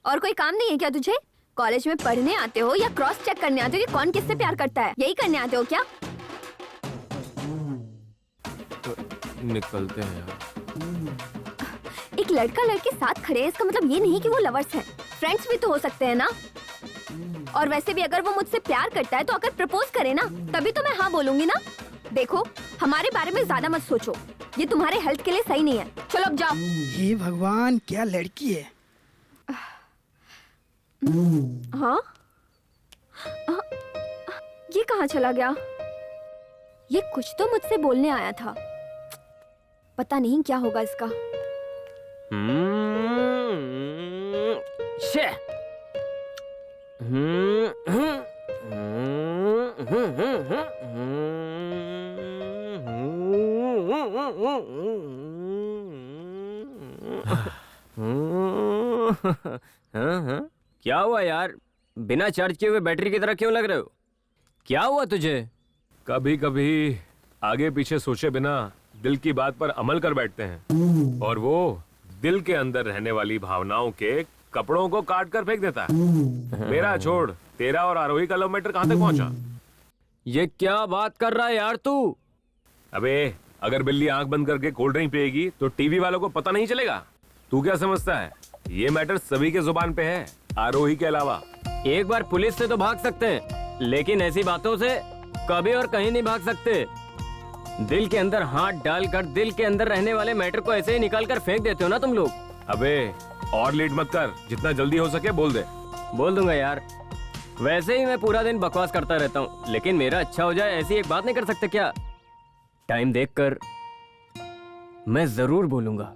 और कोई काम नहीं है क्या तुझे? कॉलेज में पढ़ने आते हो या क्रॉस चेक करने आते हो कि कौन किससे प्यार करता है? यही करने आते हो क्या? निकलते हैं यार। एक लड़का लड़के साथ खड़े हैं, इसका मतलब ये नहीं कि वो लवर्स हैं। फ्रेंड्स भी तो हो सकते हैं ना। और वैसे भी अगर वो मुझसे प्यार करता है तो आकर प्रपोज करे ना, तभी तो मैं हाँ बोलूंगी ना। देखो, हमारे बारे में ज्यादा मत सोचो, ये तुम्हारे हेल्थ के लिए सही नहीं है। चलो अब जाओ। हे भगवान, क्या लड़की है। हाँ? ये कहाँ चला गया? ये कुछ तो मुझसे बोलने आया था, पता नहीं क्या होगा इसका। शे। क्या हुआ यार, बिना चार्ज किए हुए बैटरी की तरह क्यों लग रहे हो? क्या हुआ तुझे? कभी कभी आगे पीछे सोचे बिना दिल की बात पर अमल कर बैठते हैं, और वो दिल के अंदर रहने वाली भावनाओं के कपड़ों को काट कर फेंक देता है। मेरा छोड़, तेरा और आरोही का लव मैटर कहां तक पहुंचा? ये क्या बात कर रहा है यार तू? अबे, अगर बिल्ली आंख बंद करके कोल्ड ड्रिंक पिएगी तो टीवी वालों को पता नहीं चलेगा? तू क्या समझता है ये मैटर सभी के जुबान पे है, आरोही के अलावा? एक बार पुलिस से तो भाग सकते हैं, लेकिन ऐसी बातों से कभी और कहीं नहीं भाग सकते। दिल के अंदर हाथ डालकर दिल के अंदर रहने वाले मैटर को ऐसे ही निकाल कर फेंक देते हो ना तुम लोग। अबे और लेट मत कर, जितना जल्दी हो सके बोल दे। बोल दूंगा यार, वैसे ही मैं पूरा दिन बकवास करता रहता हूँ, लेकिन मेरा अच्छा हो जाए ऐसी एक बात नहीं कर सकते क्या? टाइम देखकर मैं जरूर बोलूंगा।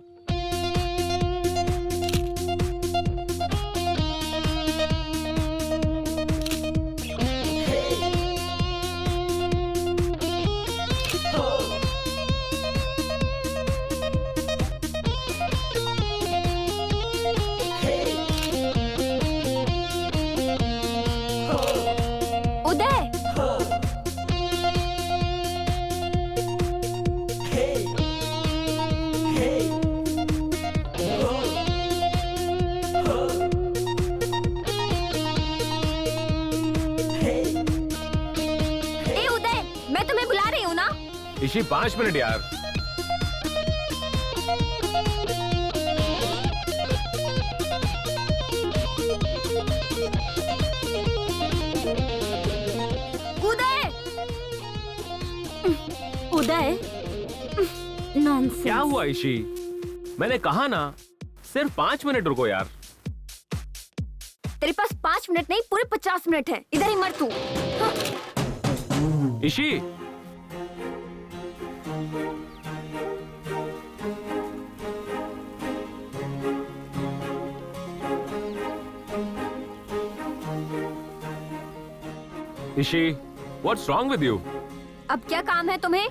इसी 5 मिनट यार। उदय, नॉनसेंस। क्या हुआ इशी? मैंने कहा ना सिर्फ 5 मिनट रुको यार। तेरे पास 5 मिनट नहीं, पूरे 50 मिनट हैं। इधर ही मर तू। हाँ। Ishi, Ishi, what's wrong with you? अब क्या काम है तुम्हें?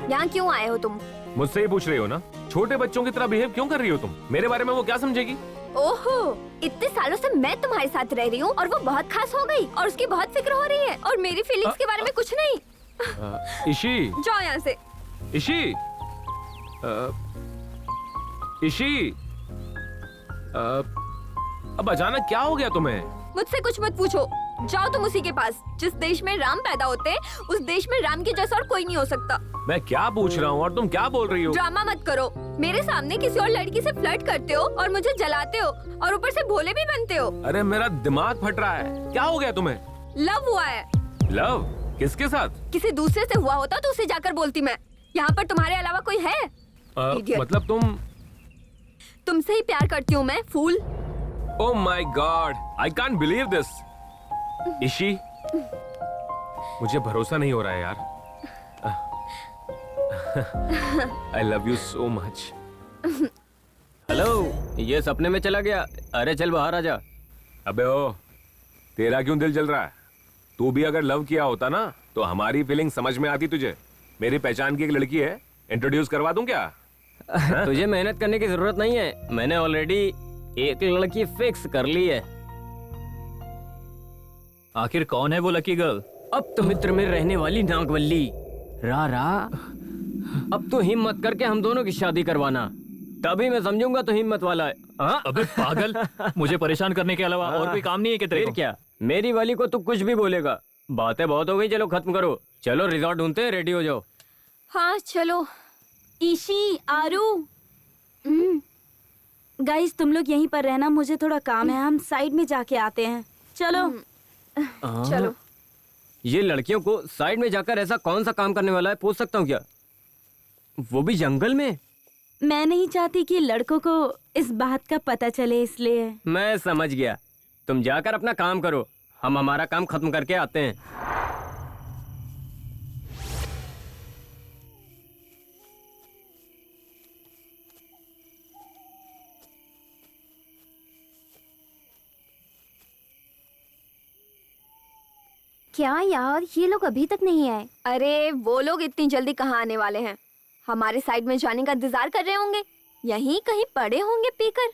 यहाँ क्यों आए हो तुम? मुझसे ही पूछ रही हो ना? छोटे बच्चों की तरह बिहेव क्यों कर रही हो तुम? मेरे बारे में वो क्या समझेगी? ओहो, इतने सालों से मैं तुम्हारे साथ रह रही हूँ और वो बहुत खास हो गई और उसकी बहुत फिक्र हो रही है और मेरी फीलिंग्स के बारे में कुछ नहीं। इशी, जाओ यहाँ से। इशी, इशी, अब अचानक क्या हो गया तुम्हें? मुझसे कुछ मत पूछो, जाओ तुम उसी के पास। जिस देश में राम पैदा होते हैं, उस देश में राम के जैसा और कोई नहीं हो सकता। मैं क्या पूछ रहा हूँ और तुम क्या बोल रही हो? ड्रामा मत करो। मेरे सामने किसी और लड़की से फ्लर्ट करते हो और मुझे जलाते हो और ऊपर से भोले भी बनते हो। अरे मेरा दिमाग फट रहा है, क्या हो गया तुम्हें? लव हुआ है। लव? किसके साथ? किसी दूसरे से हुआ होता तो उसे जाकर बोलती मैं। यहाँ पर तुम्हारे अलावा कोई है? मतलब तुमसे ही प्यार करती हूँ मैं, फूल। Oh my God, I can't believe this. Ishi, मुझे भरोसा नहीं हो रहा है यार। I love you so much. Hello, ये सपने में चला गया? अरे चल बाहर आ जा। अबे ओ, तेरा क्यों दिल जल रहा है? तू भी अगर लव किया होता ना तो हमारी फीलिंग समझ में आती तुझे। मेरी पहचान की एक लड़की है, इंट्रोड्यूस करवा दूं क्या? तुझे मेहनत करने की जरूरत नहीं है, मैंने ऑलरेडी एक लड़की फिक्स कर ली है। आखिर कौन है वो लकी गर्ल? अब तो मित्र में रहने वाली नागवल्ली। रा अब तो हिम्मत करके हम दोनों की शादी करवाना, तभी मैं समझूंगा तो हिम्मत वाला है। अबे पागल, मुझे परेशान करने के अलावा और कोई काम नहीं है क्या तेरे को? क्या मेरी वाली को तू कुछ भी बोलेगा? बातें बहुत हो गई, चलो खत्म करो। चलो रिजॉर्ट ढूंढते हैं, रेडी हो जाओ। हाँ चलो। ईशी, आरू, गाइस तुम लोग यहीं पर रहना, मुझे थोड़ा काम है, हम साइड में जाके आते हैं। चलो। चलो। ये लड़कियों को साइड में जाकर ऐसा कौन सा काम करने वाला है, पूछ सकता हूँ क्या? वो भी जंगल में? मैं नहीं चाहती कि लड़कों को इस बात का पता चले, इसलिए। मैं समझ गया, तुम जाकर अपना काम करो, हम हमारा काम खत्म करके आते हैं। क्या यार, ये लोग अभी तक नहीं आए? अरे वो लोग इतनी जल्दी कहाँ आने वाले हैं? हमारे साइड में जाने का इंतजार कर रहे होंगे, यहीं कहीं पड़े होंगे पीकर।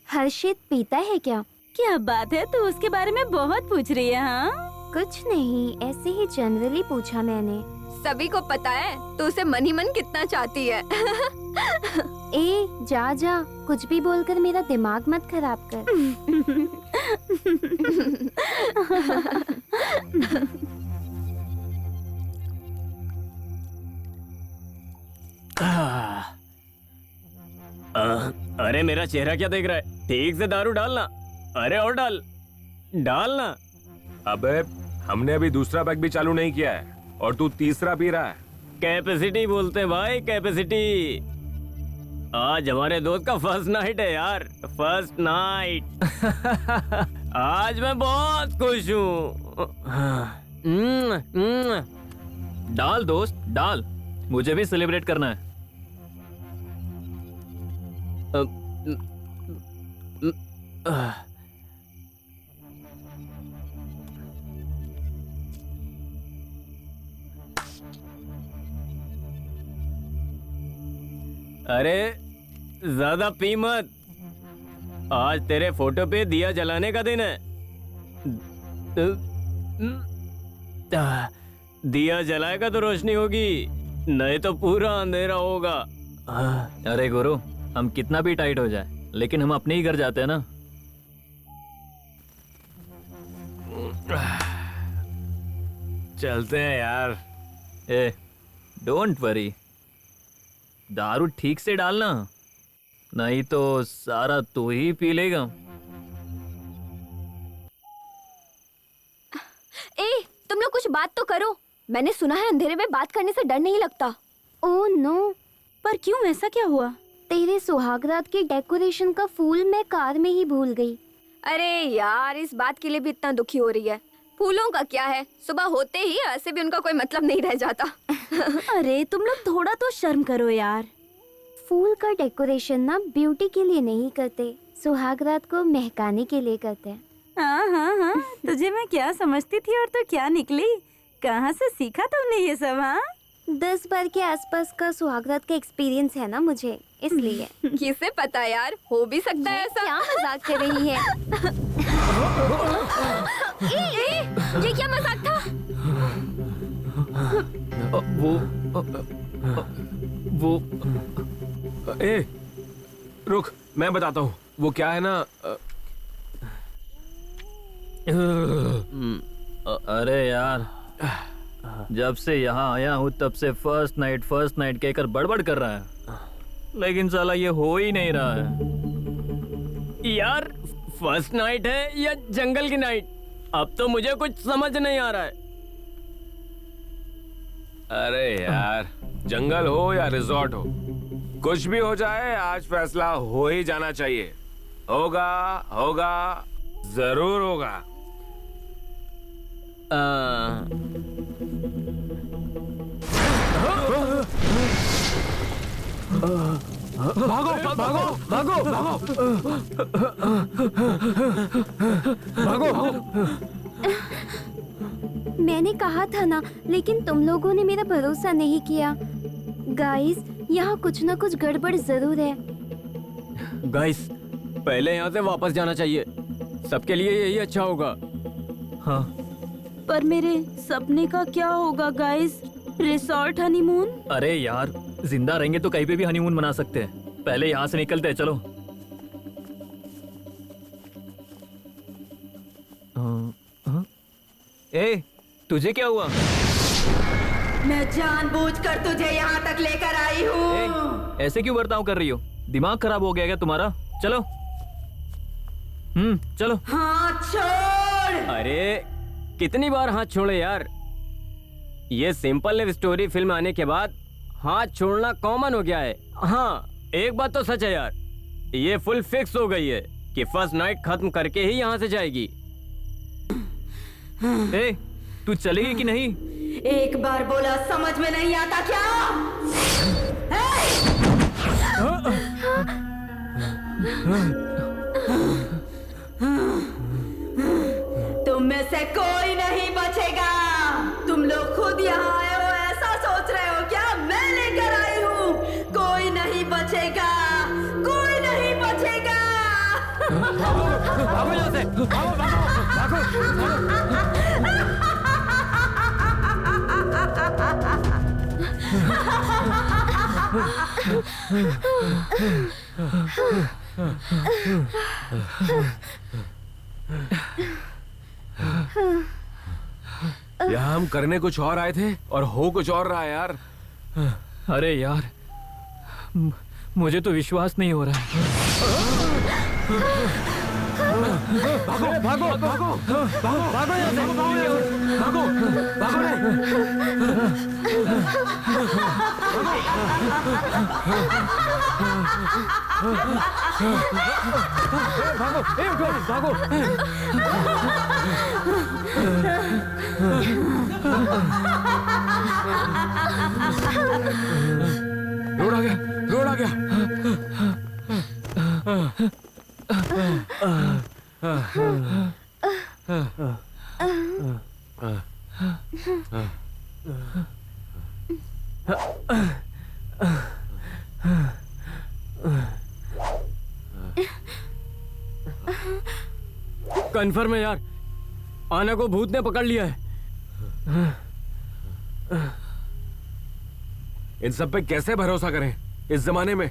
हर्षित पीता है क्या? क्या बात है, तू उसके बारे में बहुत पूछ रही है? हाँ, कुछ नहीं, ऐसे ही जनरली पूछा मैंने। सभी को पता है तो उसे मन ही मन कितना चाहती है। ए जा जा, कुछ भी बोलकर मेरा दिमाग मत खराब कर। अरे मेरा चेहरा क्या देख रहा है? ठीक से दारू डालना। अरे और डालना। अबे हमने अभी दूसरा बैग भी चालू नहीं किया है और तू तीसरा पी रहा है। कैपेसिटी बोलते हैं भाई, कैपेसिटी। आज हमारे दोस्त का फर्स्ट नाइट है यार, फर्स्ट नाइट। आज मैं बहुत खुश हूँ। डाल दोस्त डाल, मुझे भी सेलिब्रेट करना है। अरे ज्यादा पी मत, आज तेरे फोटो पे दिया जलाने का दिन है। दिया जलाएगा तो रोशनी होगी, नहीं तो पूरा अंधेरा होगा। अरे गुरु, हम कितना भी टाइट हो जाए लेकिन हम अपने ही घर जाते हैं ना। चलते हैं यार। ए डोंट वरी, दारू ठीक से डालना, नहीं तो सारा तू ही पी लेगा। ए तुम लोग कुछ बात तो करो, मैंने सुना है अंधेरे में बात करने से डर नहीं लगता। ओह नो, पर क्यों, ऐसा क्या हुआ? तेरे सुहागरात के डेकोरेशन का फूल मैं कार में ही भूल गई। अरे यार, इस बात के लिए भी इतना दुखी हो रही है। फूलों का क्या है, सुबह होते ही ऐसे भी उनका कोई मतलब नहीं रह जाता। अरे तुम लोग थोड़ा तो शर्म करो यार। फूल का डेकोरेशन ना ब्यूटी के लिए नहीं करते, सुहागरात को महकाने के लिए करते हैं। हाँ हाँ हाँ, तुझे मैं क्या समझती थी और तो क्या निकली। कहाँ से सीखा तुमने ये सब? हाँ, 10 बार के आसपास का सुहागरात का एक्सपीरियंस है ना मुझे, इसलिए। किसे पता यार, हो भी सकता है ऐसा। क्या मजाक कर रही है? ये क्या मजाक था? वो ए रुक, मैं बताता हूँ। वो क्या है ना, अरे यार, जब से यहाँ आया हूँ तब से फर्स्ट नाइट कहकर बड़बड़ कर रहा है, लेकिन साला ये हो ही नहीं रहा है। यार फर्स्ट नाइट है या जंगल की नाइट, अब तो मुझे कुछ समझ नहीं आ रहा है। अरे यार, जंगल हो या रिजॉर्ट हो, कुछ भी हो जाए आज फैसला हो ही जाना चाहिए। होगा होगा, जरूर होगा। भागो भागो भागो भागो भागो। मैंने कहा था ना, लेकिन तुम लोगों ने मेरा भरोसा नहीं किया। गाइस, यहाँ कुछ ना कुछ गड़बड़ जरूर है। गाइस, पहले यहाँ से वापस जाना चाहिए, सबके लिए यही अच्छा होगा। हाँ, पर मेरे सपने का क्या होगा गाइस? Resort honeymoon? अरे यार, जिंदा रहेंगे तो कहीं पे भी हनीमून मना सकते हैं। पहले यहाँ से निकलते हैं, चलो। ए, तुझे क्या हुआ? मैं जानबूझकर तुझे यहाँ तक लेकर आई हूँ। ऐसे क्यों बर्ताव कर रही हो? दिमाग खराब हो गया क्या तुम्हारा? चलो चलो। हाथ छोड़। अरे कितनी बार हाथ छोड़े यार। ये सिंपल लव स्टोरी फिल्म आने के बाद हाथ छोड़ना कॉमन हो गया है। हाँ एक बात तो सच है यार, ये फुल फिक्स हो गई है कि फर्स्ट नाइट खत्म करके ही यहाँ से जाएगी। ए, तू चलेगी कि नहीं? एक बार बोला समझ में नहीं आता क्या? तुम में से कोई नहीं बचेगा। तुम लोग खुद यहाँ आए हो ऐसा सोच रहे हो क्या? मैं लेकर आई हूँ। कोई नहीं बचेगा, कोई नहीं बचेगा। भागो यहाँ से, भागो भागो यहाँ हम करने कुछ और आए थे और हो कुछ और रहा है यार। अरे यार मुझे तो विश्वास नहीं हो रहा है। भागो भागो भागो भागो भागो यहाँ से, भागो भागो भागो रोड आ गया, रोड आ गया। कन्फर्म है यार, आना को भूत ने पकड़ लिया है। इन सब पे कैसे भरोसा करें इस जमाने में?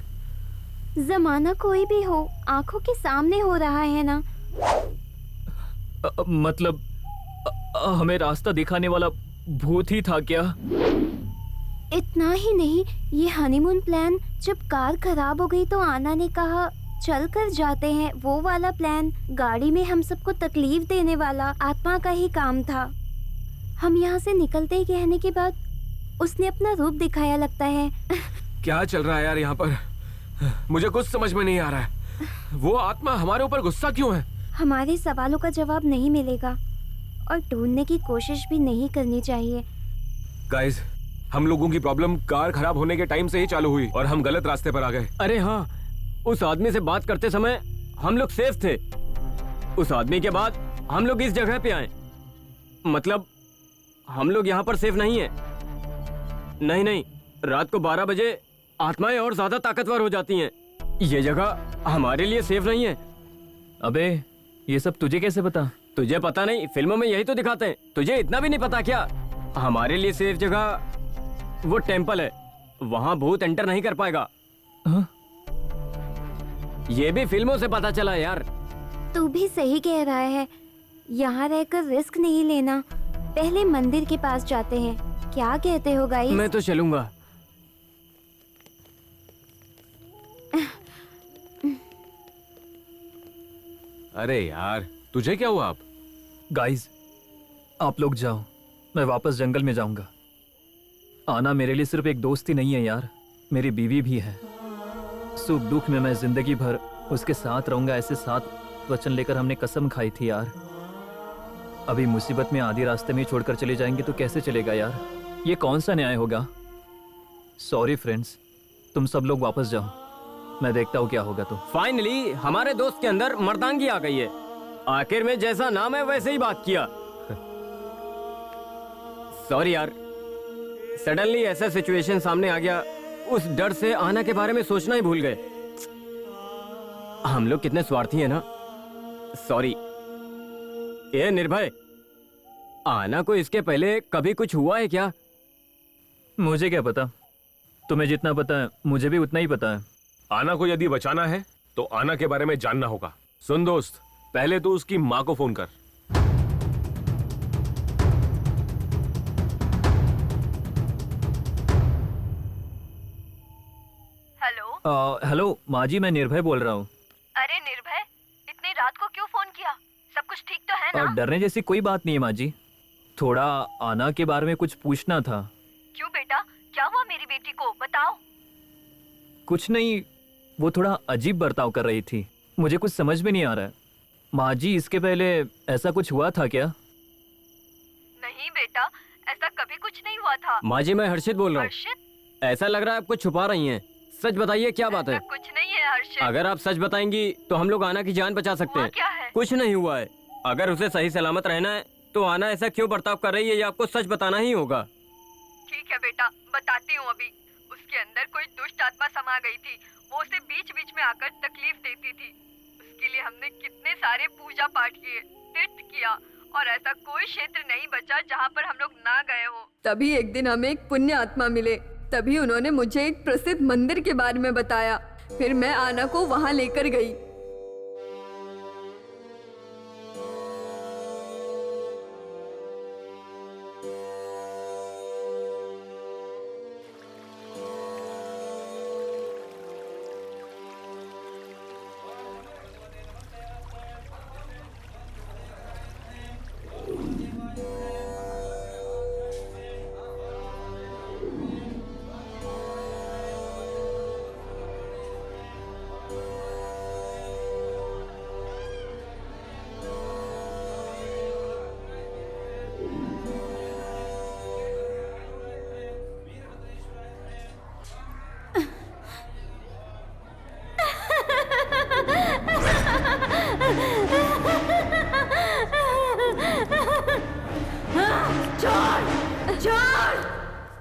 जमाना कोई भी हो, आंखों के सामने हो रहा है ना। मतलब हमें रास्ता दिखाने वाला भूत ही था क्या? इतना ही नहीं, ये हनीमून प्लान जब कार खराब हो गई तो आना ने कहा चल कर जाते हैं, वो वाला प्लान गाड़ी में हम सबको तकलीफ देने वाला आत्मा का ही काम था। हम यहाँ से निकलते ही कहने के बाद उसने अपना रूप दिखाया लगता है। क्या चल रहा है यार यहाँ पर? मुझे कुछ समझ में नहीं आ रहा है। वो आत्मा हमारे ऊपर गुस्सा क्यों है? हमारे सवालों का जवाब नहीं मिलेगा और ढूंढने की कोशिश भी नहीं करनी चाहिए। गाइस, हम लोगों की प्रॉब्लम कार खराब होने के टाइम से ही चालू हुई और हम गलत रास्ते पर आ गए। अरे हाँ, उस आदमी से बात करते समय हम लोग सेफ थे। उस आदमी के बाद हम लोग इस जगह पे आए। मतलब हम लोग यहाँ पर सेफ नहीं है। नहीं नहीं, रात को 12 बजे आत्माएं और ज्यादा ताकतवर हो जाती हैं। ये जगह हमारे लिए सेफ नहीं है। अबे ये सब तुझे कैसे पता? तुझे पता नहीं? फिल्मों में यही तो दिखाते हैं। तुझे इतना भी नहीं पता क्या? हमारे लिए सेफ जगह वो टेंपल है, वहां भूत एंटर नहीं कर पाएगा। हाँ? ये भी फिल्मों से पता चला यार। तू भी सही कह रहा है, यहाँ रहकर रिस्क नहीं लेना। पहले मंदिर के पास जाते हैं, क्या कहते हो गाइस? मैं तो चलूंगा। अरे यार, तुझे क्या हुआ? आप गाइस, आप लोग जाओ, मैं वापस जंगल में जाऊंगा। आना मेरे लिए सिर्फ एक दोस्त ही नहीं है यार, मेरी बीवी भी है। सुख दुख में मैं जिंदगी भर उसके साथ रहूंगा, ऐसे 7 वचन लेकर हमने कसम खाई थी यार। अभी मुसीबत में आधी रास्ते में ही छोड़कर चले जाएंगे तो कैसे चलेगा यार? ये कौन सा न्याय होगा? सॉरी फ्रेंड्स, तुम सब लोग वापस जाओ, मैं देखता हूँ क्या होगा। तो फाइनली हमारे दोस्त के अंदर मर्दांगी आ गई है। आखिर में जैसा नाम है वैसे ही बात किया। सॉरी यार, सडनली ऐसा सिचुएशन सामने आ गया, उस डर से आना के बारे में सोचना ही भूल गए। हम लोग कितने स्वार्थी हैं ना। सॉरी। ये निर्भय, आना को इसके पहले कभी कुछ हुआ है क्या? मुझे क्या पता, तुम्हें जितना पता है मुझे भी उतना ही पता है। आना को यदि बचाना है तो आना के बारे में जानना होगा। सुन दोस्त, पहले तो उसकी माँ को फोन कर। हेलो। हेलो माँ जी, मैं निर्भय बोल रहा हूँ। अरे निर्भय, इतनी रात को क्यों फोन किया? सब कुछ ठीक तो है ना? डरने जैसी कोई बात नहीं है माँ जी, थोड़ा आना के बारे में कुछ पूछना था। क्यों बेटा, क्या हुआ मेरी बेटी को, बताओ। कुछ नहीं, वो थोड़ा अजीब बर्ताव कर रही थी, मुझे कुछ समझ में नहीं आ रहा है। माँ जी, इसके पहले ऐसा कुछ हुआ था क्या? नहीं बेटा, ऐसा कभी कुछ नहीं हुआ था। माँ जी, मैं हर्षित बोल रहा हूँ। हर्षित? ऐसा लग रहा है आप कुछ छुपा रही हैं। सच बताइए, क्या बात है? कुछ नहीं है हर्षित। अगर आप सच बताएंगी तो हम लोग आना की जान बचा सकते हैं। क्या है? कुछ नहीं हुआ है। अगर उसे सही सलामत रहना है तो आना ऐसा क्यों बर्ताव कर रही है, ये आपको सच बताना ही होगा। ठीक है बेटा, बताती हूँ अभी। उसके अंदर कोई दुष्ट आत्मा समा गई थी, वो उसे बीच बीच में आकर तकलीफ देती थी। उसके लिए हमने कितने सारे पूजा पाठ किए, तीर्थ किया, और ऐसा कोई क्षेत्र नहीं बचा जहाँ पर हम लोग ना गए हो। तभी एक दिन हमें एक पुण्य आत्मा मिले, तभी उन्होंने मुझे एक प्रसिद्ध मंदिर के बारे में बताया। फिर मैं आना को वहाँ लेकर गई।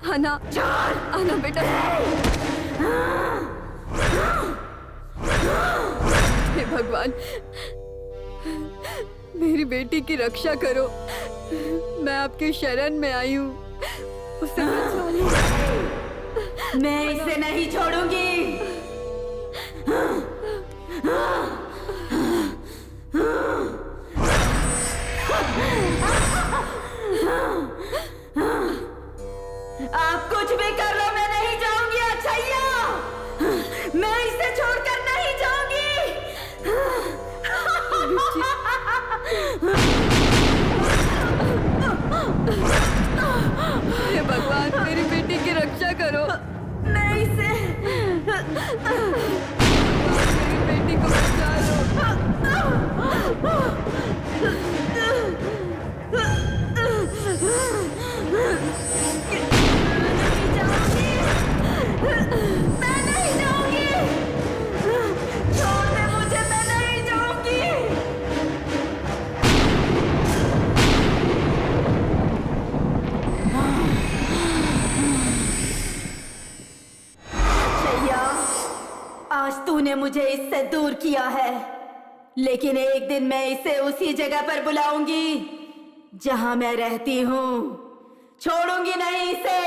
आना, आना बेटा। हे भगवान, मेरी बेटी की रक्षा करो। मैं आपकी शरण में आई हूँ, उसे बचा लो। मैं इसे नहीं छोड़ूंगी। आप कुछ भी कर लो, मैं नहीं जाऊंगी अक्षैया। मैं इसे छोड़कर नहीं जाऊंगी। हे भगवान, मेरी बेटी की रक्षा करो। मैं इसे, मेरी बेटी को बचा लो। मैं नहीं जाऊंगी। छोड़ दे मुझे, मैं नहीं जाऊंगी। छैया, आज तूने मुझे इससे दूर किया है, लेकिन एक दिन मैं इसे उसी जगह पर बुलाऊंगी जहां मैं रहती हूँ। छोड़ूंगी नहीं इसे।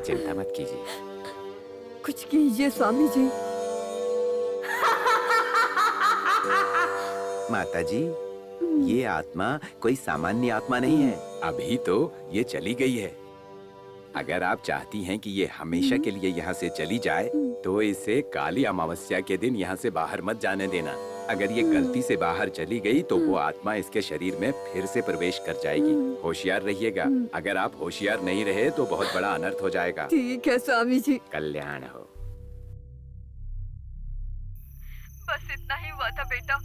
चिंता मत कीजिए। कुछ कीजिए स्वामी जी। माता जी, ये आत्मा कोई सामान्य आत्मा नहीं है। अभी तो ये चली गई है। अगर आप चाहती हैं कि ये हमेशा के लिए यहाँ से चली जाए, तो इसे काली अमावस्या के दिन यहाँ से बाहर मत जाने देना। अगर ये गलती से बाहर चली गई तो वो आत्मा इसके शरीर में फिर से प्रवेश कर जाएगी। होशियार रहिएगा। अगर आप होशियार नहीं रहे तो बहुत बड़ा अनर्थ हो जाएगा। ठीक है स्वामी जी। कल्याण हो। बस इतना ही हुआ था बेटा।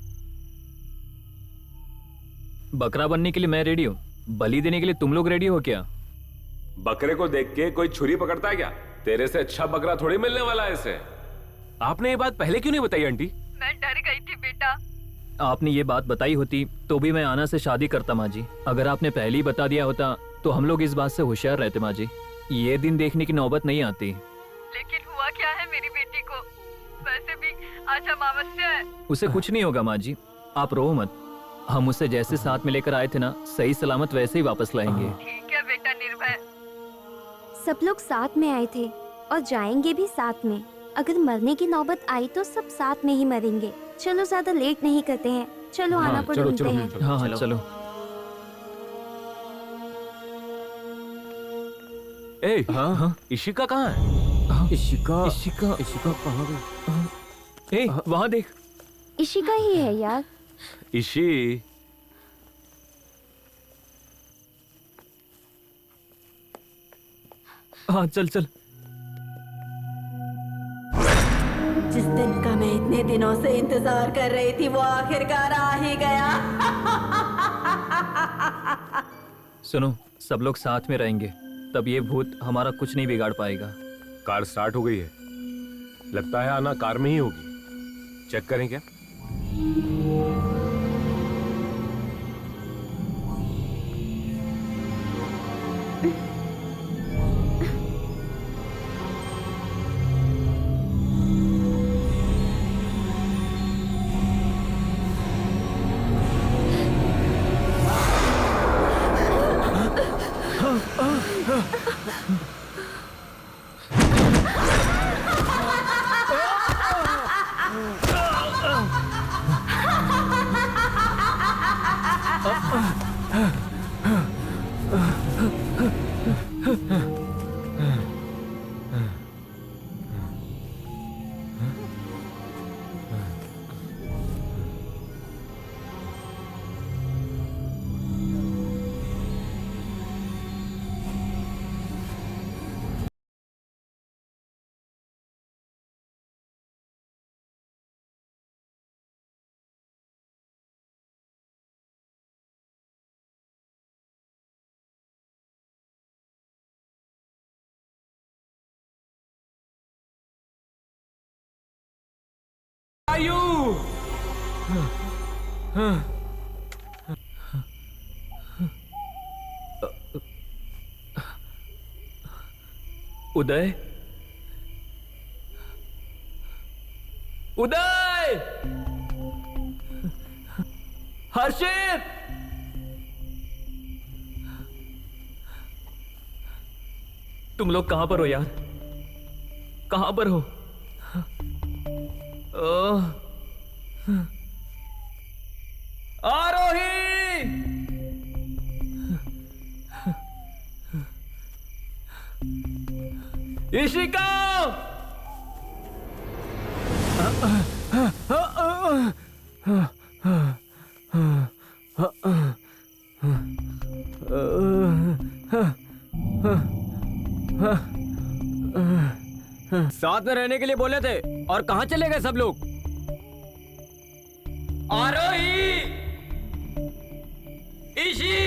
बकरा बनने के लिए मैं रेडी हूँ, बलि देने के लिए तुम लोग रेडी हो क्या? बकरे को देख के कोई छुरी पकड़ता है क्या? तेरे से अच्छा बकरा थोड़ी मिलने वाला है इसे। आपने ये बात पहले क्यों नहीं बताई आंटी? मैं डर गई थी बेटा। आपने ये बात बताई होती तो भी मैं आना से शादी करता माँ जी। अगर आपने पहले ही बता दिया होता तो हम लोग इस बात से होशियार रहते माँ जी। ये दिन देखने की नौबत नहीं आती। लेकिन हुआ क्या है मेरी बेटी को? वैसे भी आज अमावस्या है। उसे कुछ नहीं होगा माँ जी, आप रो मत। हम उसे जैसे साथ में लेकर आए थे ना, सही सलामत वैसे ही वापस लाएंगे। ठीक है बेटा निर्भय। सब लोग साथ में आए थे और जाएंगे भी साथ में। अगर मरने की नौबत आई तो सब साथ में ही मरेंगे। चलो ज्यादा लेट नहीं करते हैं, चलो आना को ढूंढते हैं। हाँ हाँ चलो। ए, हाँ इशिका कहाँ है? इशिका इशिका इशिका कहाँ गई? ए, वहाँ देख। इशिका ही है यार। इशी, हाँ चल चल। जिस दिन का मैं इतने दिनों से इंतजार कर रही थी वो आखिरकार आ ही गया। सुनो, सब लोग साथ में रहेंगे तब ये भूत हमारा कुछ नहीं बिगाड़ पाएगा। कार स्टार्ट हो गई है। लगता है आना कार में ही होगी। चेक करें क्या? उदय, उदय, हर्षित, तुम लोग कहां पर हो यार? कहां पर हो? आरोही! इशिका! साथ में रहने के लिए बोले थे और कहाँ चले गए सब लोग? आरोही! इशी!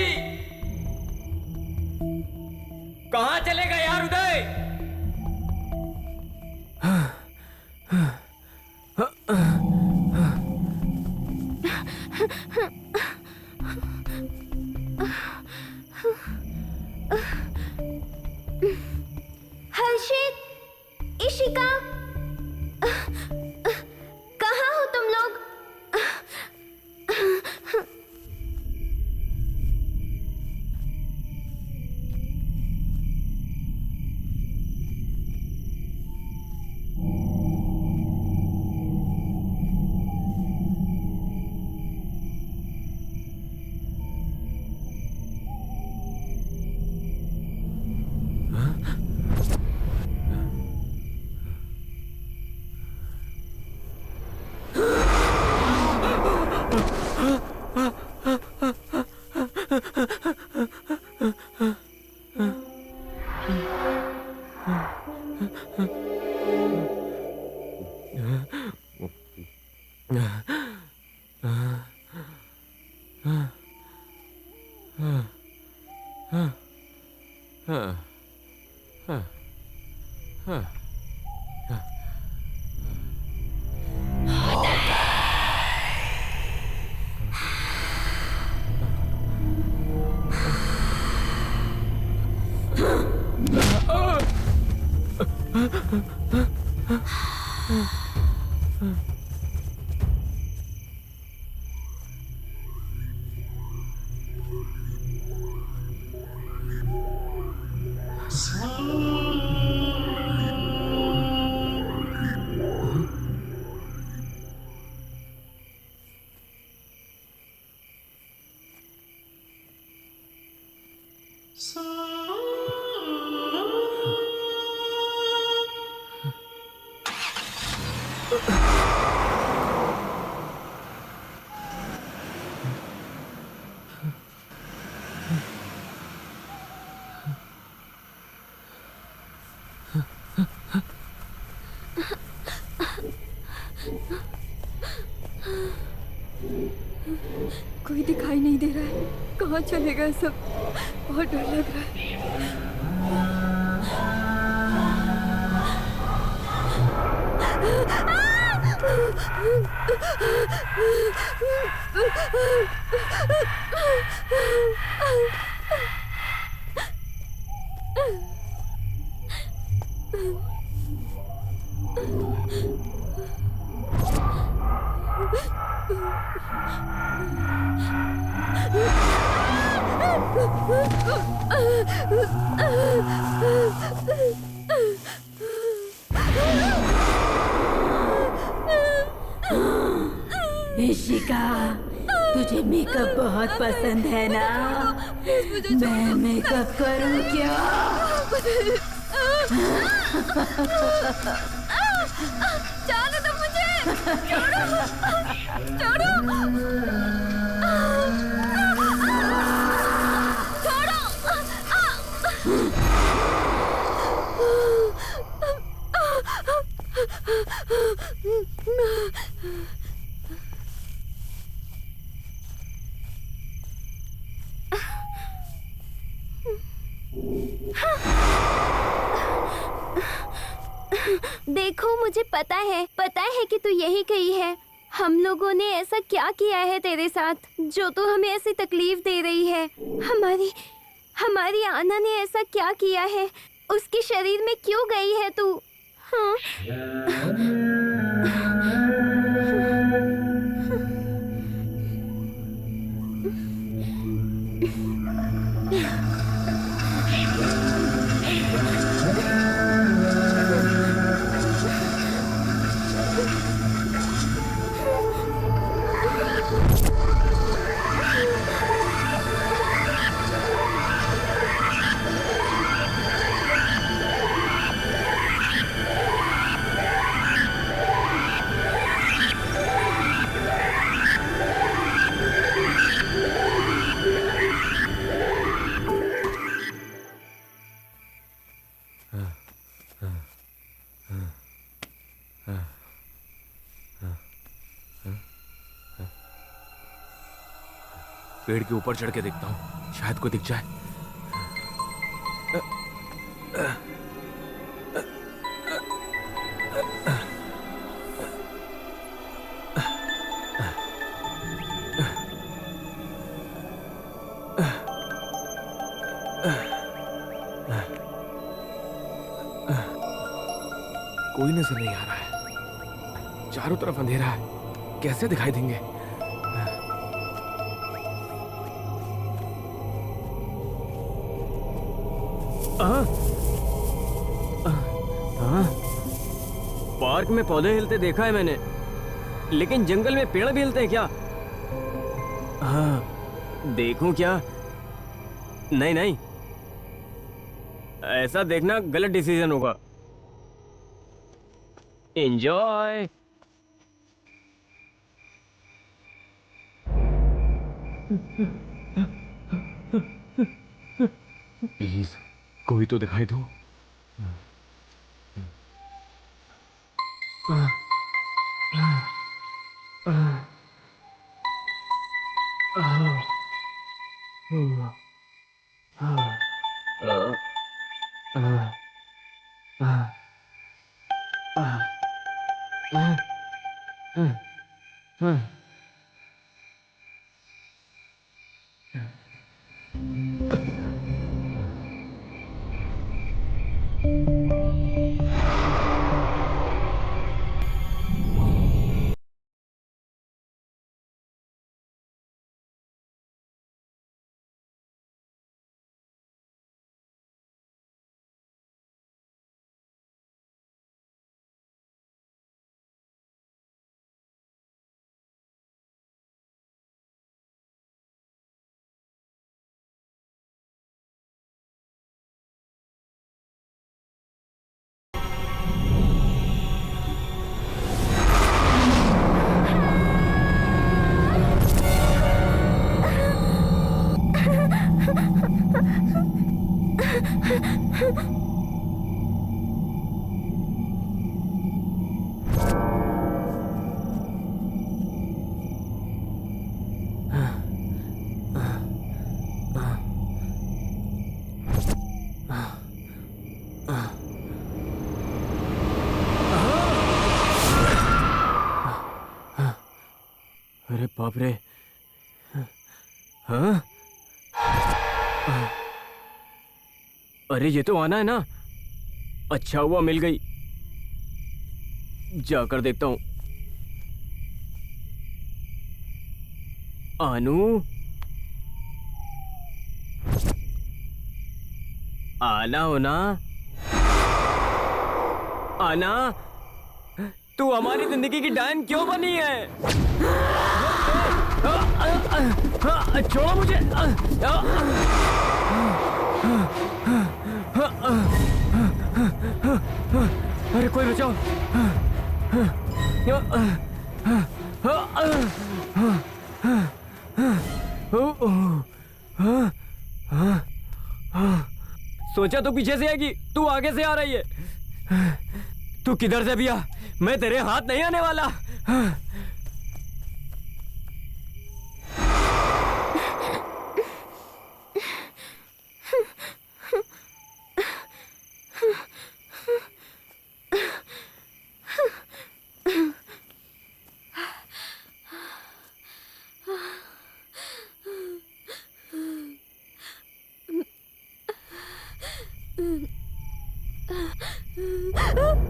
कहाँ चले गए यार उदय? हर्षित, इशिका, कहाँ हो तुम लोग? कहाँ चले गए सब? बहुत डर लग रहा है। इशिका, तुझे मेकअप बहुत पसंद है ना? मैं मेकअप करूं क्या? जाने दो मुझे! छोड़ो! छोड़ो! देखो, मुझे पता है कि तू यही कही है। हम लोगों ने ऐसा क्या किया है तेरे साथ जो तू हमें ऐसी तकलीफ दे रही है? हमारी आना ने ऐसा क्या किया है? उसके शरीर में क्यों गई है तू? हाँ? पेड़ के ऊपर चढ़ के देखता हूँ, शायद कोई दिख जाए। कोई नजर नहीं आ रहा है, चारों तरफ अंधेरा है, कैसे दिखाई देंगे? पार्क में पौधे हिलते देखा है मैंने, लेकिन जंगल में पेड़ भी हिलते हैं क्या? हाँ, देखूं क्या? नहीं नहीं, ऐसा देखना गलत डिसीजन होगा। एंजॉय। प्लीज कोई तो दिखाई दो। बाप रे। हाँ? अरे ये तो आना है ना। अच्छा हुआ मिल गई, जाकर देखता हूँ। आनू, आना हो ना? आना, तू हमारी जिंदगी की डायन क्यों बनी है? छोड़ो मुझे। अरे कोई बचाओ। सोचा तो पीछे से आएगी, तू आगे से आ रही है। तू किधर से भी आ, मैं तेरे हाथ नहीं आने वाला।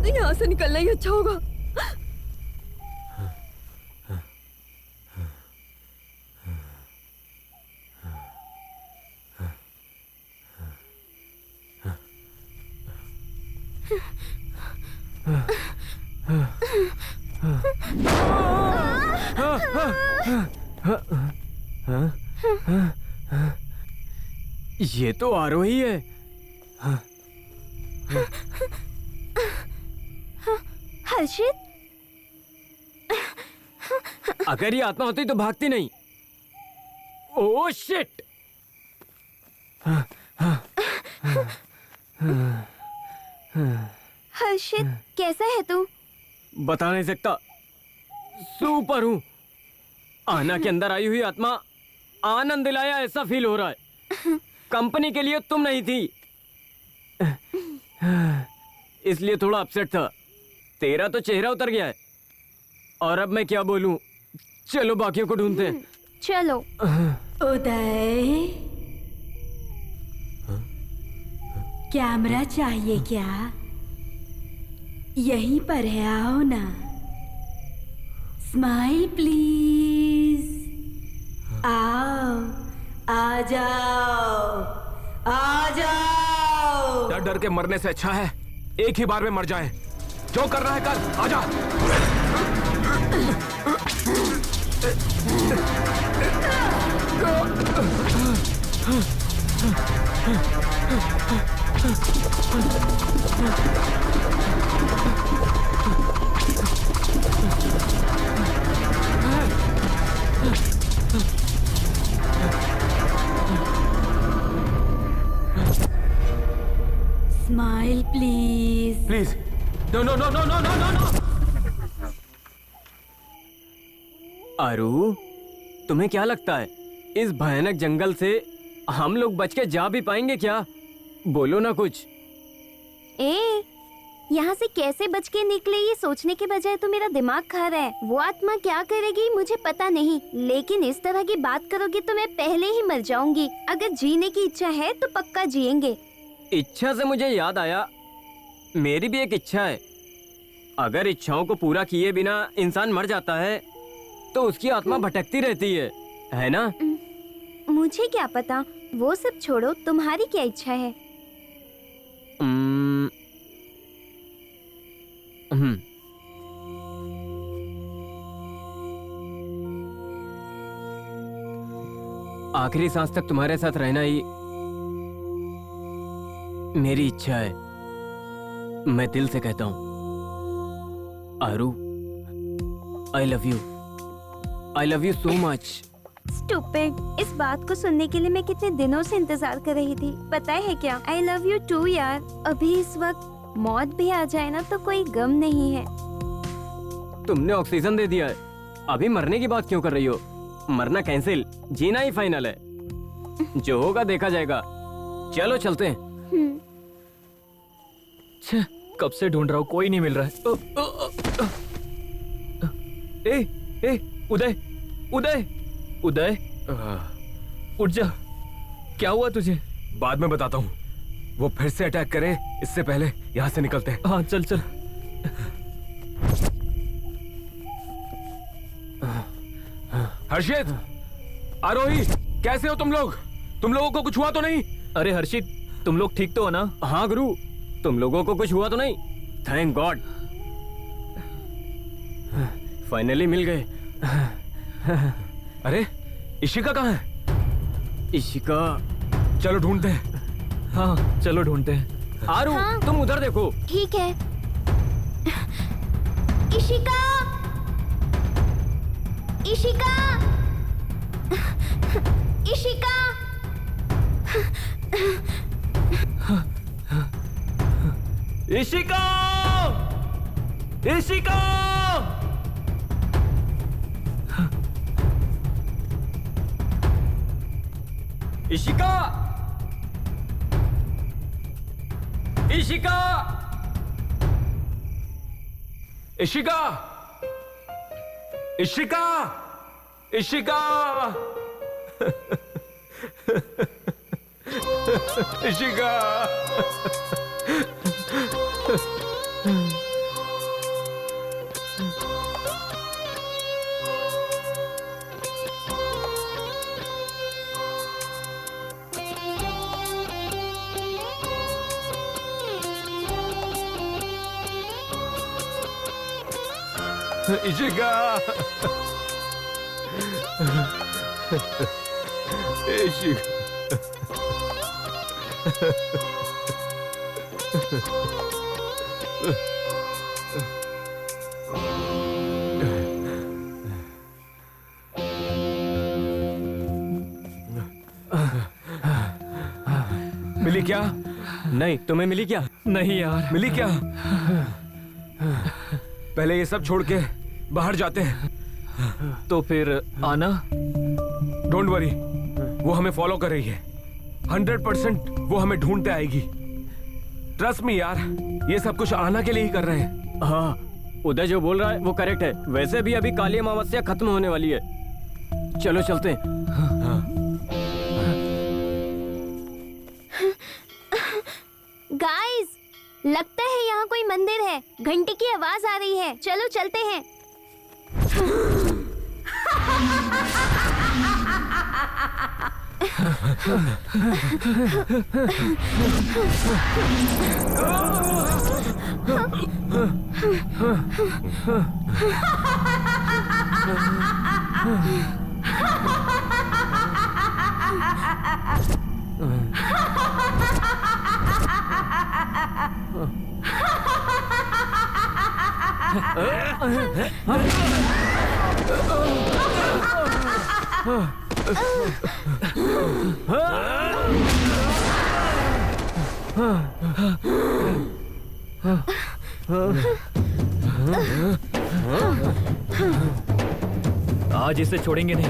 यहाँ से निकलना ही अच्छा होगा। ये तो आरोही है। हर्षित, अगर ये आत्मा होती तो भागती नहीं। Oh shit. हर्षित कैसा है तू? बता नहीं सकता, सुपर हूँ। आना के अंदर आई हुई आत्मा आनंद दिलाया ऐसा फील हो रहा है। कंपनी के लिए तुम नहीं थी, इसलिए थोड़ा अपसेट था। तेरा तो चेहरा उतर गया है, और अब मैं क्या बोलूं। चलो बाकियों को ढूंढते हैं। चलो। उदय, कैमरा चाहिए क्या? यहीं पर है, आओ ना। Smile please. आओ, आ जाओ, आ जाओ। डर डर के मरने से अच्छा है एक ही बार में मर जाए। जो करना है कर, आजा। Smile please. Please, no no no no no no no no. Aaru, तुम्हें क्या लगता है इस भयानक जंगल से हम लोग बच के जा भी पाएंगे क्या? बोलो ना कुछ। यहाँ से कैसे बच के निकले ये सोचने के बजाय तो मेरा दिमाग खा रहा है। वो आत्मा क्या करेगी मुझे पता नहीं, लेकिन इस तरह की बात करोगे तो मैं पहले ही मर जाऊंगी। अगर जीने की इच्छा है तो पक्का जिएंगे। इच्छा से मुझे याद आया, मेरी भी एक इच्छा है। अगर इच्छाओं को पूरा किए बिना इंसान मर जाता है तो उसकी आत्मा भटकती रहती है ना? मुझे क्या पता, वो सब छोड़ो, तुम्हारी क्या इच्छा है? आखिरी सांस तक तुम्हारे साथ रहना ही मेरी इच्छा है। मैं दिल से कहता हूँ Aaru, I love you so much. Stupid, इस बात को सुनने के लिए मैं कितने दिनों से इंतजार कर रही थी। पता है क्या, आई लव यू टू यार। अभी इस वक्त मौत भी आ जाए ना तो कोई गम नहीं है। तुमने ऑक्सीजन दे दिया है, अभी मरने की बात क्यों कर रही हो? मरना कैंसिल, जीना ही फाइनल है। जो होगा देखा जाएगा। चलो चलते हैं। कब से ढूंढ रहा हूँ, कोई नहीं मिल रहा है। ए, उदय, उदय, उदय, उठ जा। क्या हुआ तुझे? बाद में बताता हूँ। वो फिर से अटैक करे इससे पहले यहाँ से निकलते हैं। हाँ चल चल। हर्षित, आरोही, कैसे हो तुम लोग? तुम लोगों को कुछ हुआ तो नहीं? अरे हर्षित, तुम लोग ठीक तो हो ना? हाँ गुरु, तुम लोगों को कुछ हुआ तो नहीं? थैंक गॉड, फाइनली मिल गए। अरे इशिका कहाँ है? इशिका, चलो ढूंढते हैं। हाँ चलो ढूंढते हैं। आरू, हाँ। तुम उधर देखो। ठीक है। इशिका, इशिका, इशिका। इशिका, इशिका। इशिका, इशिका, इशिका, इशिका, इशिका, इशिका। इशिका, इशिका। मिली क्या? नहीं, तुम्हें मिली क्या? नहीं यार। मिली क्या? पहले ये सब छोड़ के बाहर जाते हैं। तो फिर आना। डोंट वरी, वो हमें फॉलो कर रही है। 100% वो हमें ढूंढते आएगी। ट्रस्ट मी यार, ये सब कुछ आना के लिए ही कर रहे हैं। हाँ, उदय जो बोल रहा है वो करेक्ट है। वैसे भी अभी काली अमावस्या खत्म होने वाली है। चलो चलते हैं। हाँ। गाइस, लगता है यहाँ कोई मंदिर है। घंटी की आवाज आ रही है। चलो चलते हैं। आज इसे छोड़ेंगे नहीं।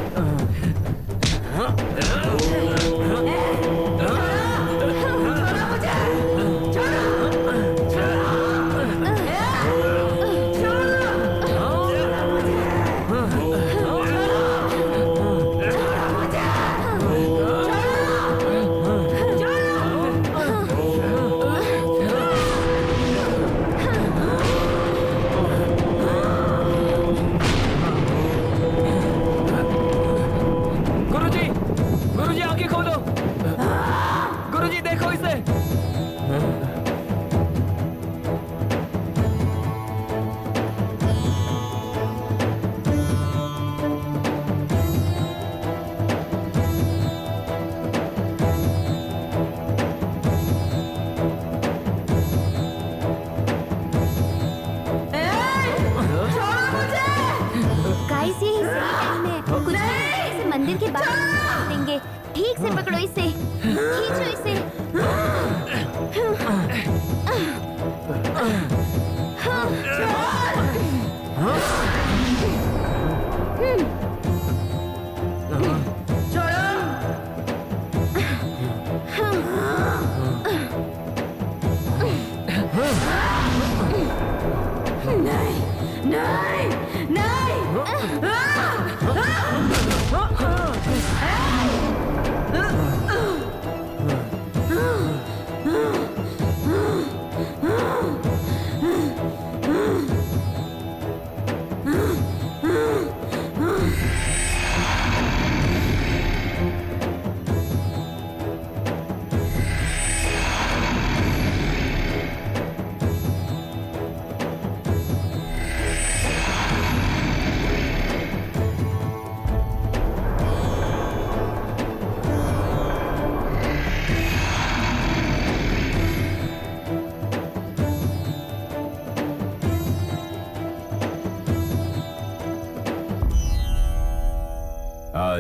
गुरुजी आंखें खोलो। गुरुजी देखो इसे। गाइस, ये सही टाइम है। कुछ इसे मंदिर के बाहर निकाल देंगे। ठीक से पकड़ो इसे, खींचो इसे। नहीं, नहीं, नहीं।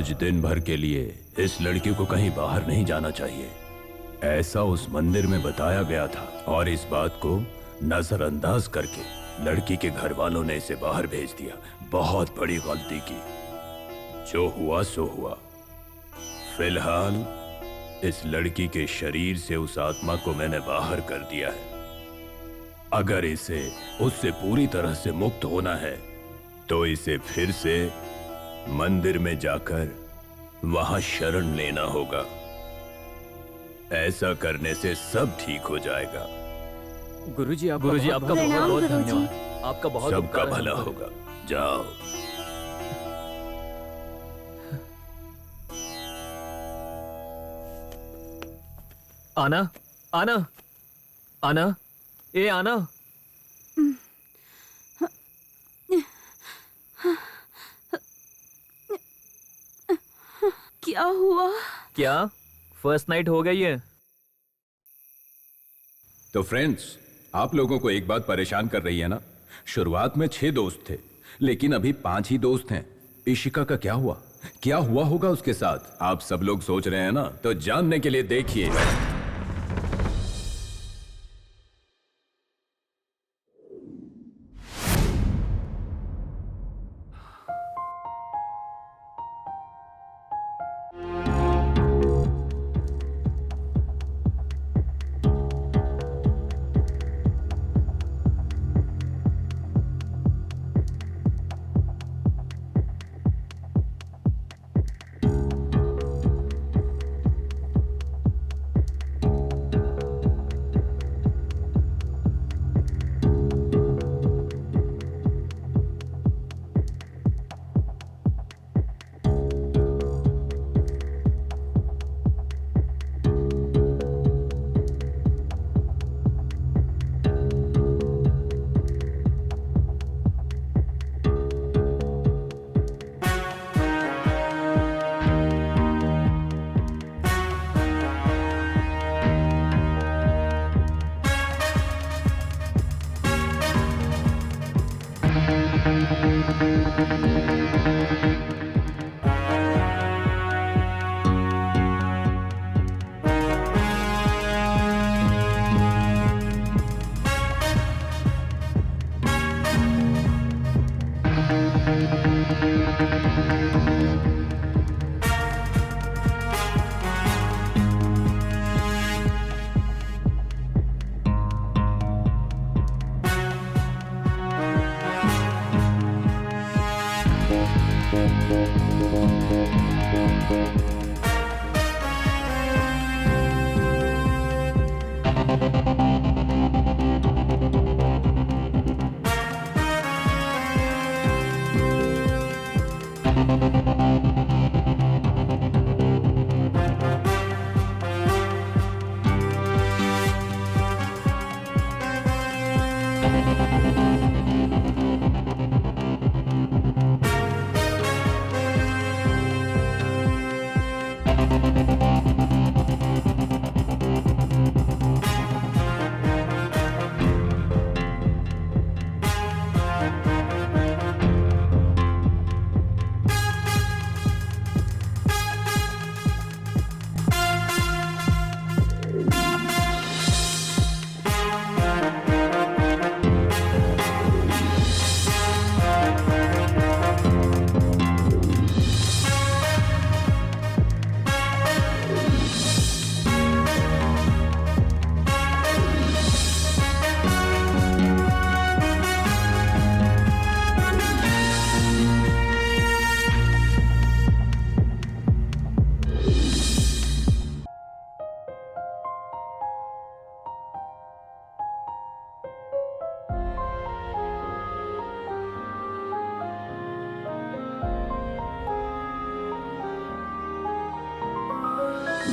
आज दिन भर के लिए इस लड़की को कहीं बाहर नहीं जाना चाहिए, ऐसा उस मंदिर में बताया गया था। और इस बात को नजरअंदाज करके लड़की के घर वालों ने इसे बाहर भेज दिया। बहुत बड़ी गलती की। जो हुआ सो हुआ। फिलहाल इस लड़की के शरीर से उस आत्मा को मैंने बाहर कर दिया है। अगर इसे उससे पूरी तरह से मुक्त होना है तो इसे फिर से मंदिर में जाकर वहां शरण लेना होगा। ऐसा करने से सब ठीक हो जाएगा। गुरुजी आपका बहुत बहुत धन्यवाद। आपका बहुत सबका भला होगा। जाओ। आना, आना, आना, ए आना। क्या हुआ? क्या फर्स्ट नाइट हो गई है? तो फ्रेंड्स, आप लोगों को एक बात परेशान कर रही है ना? शुरुआत में 6 दोस्त थे, लेकिन अभी 5 ही दोस्त हैं। इशिका का क्या हुआ? क्या हुआ होगा उसके साथ? आप सब लोग सोच रहे हैं ना? तो जानने के लिए देखिए।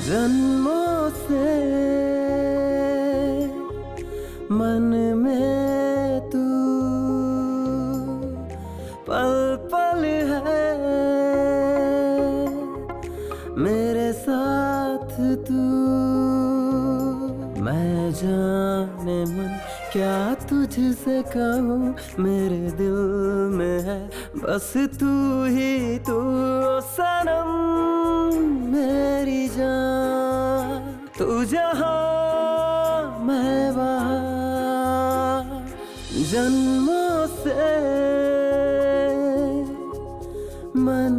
जन्मों से मन में तू पल पल है, मेरे साथ तू मैं जाने मन क्या तुझसे कहूँ, मेरे दिल में है बस तू ही तू ओ सनम मेरी जान, तू जहाँ मैं वहाँ, जन्मों से मन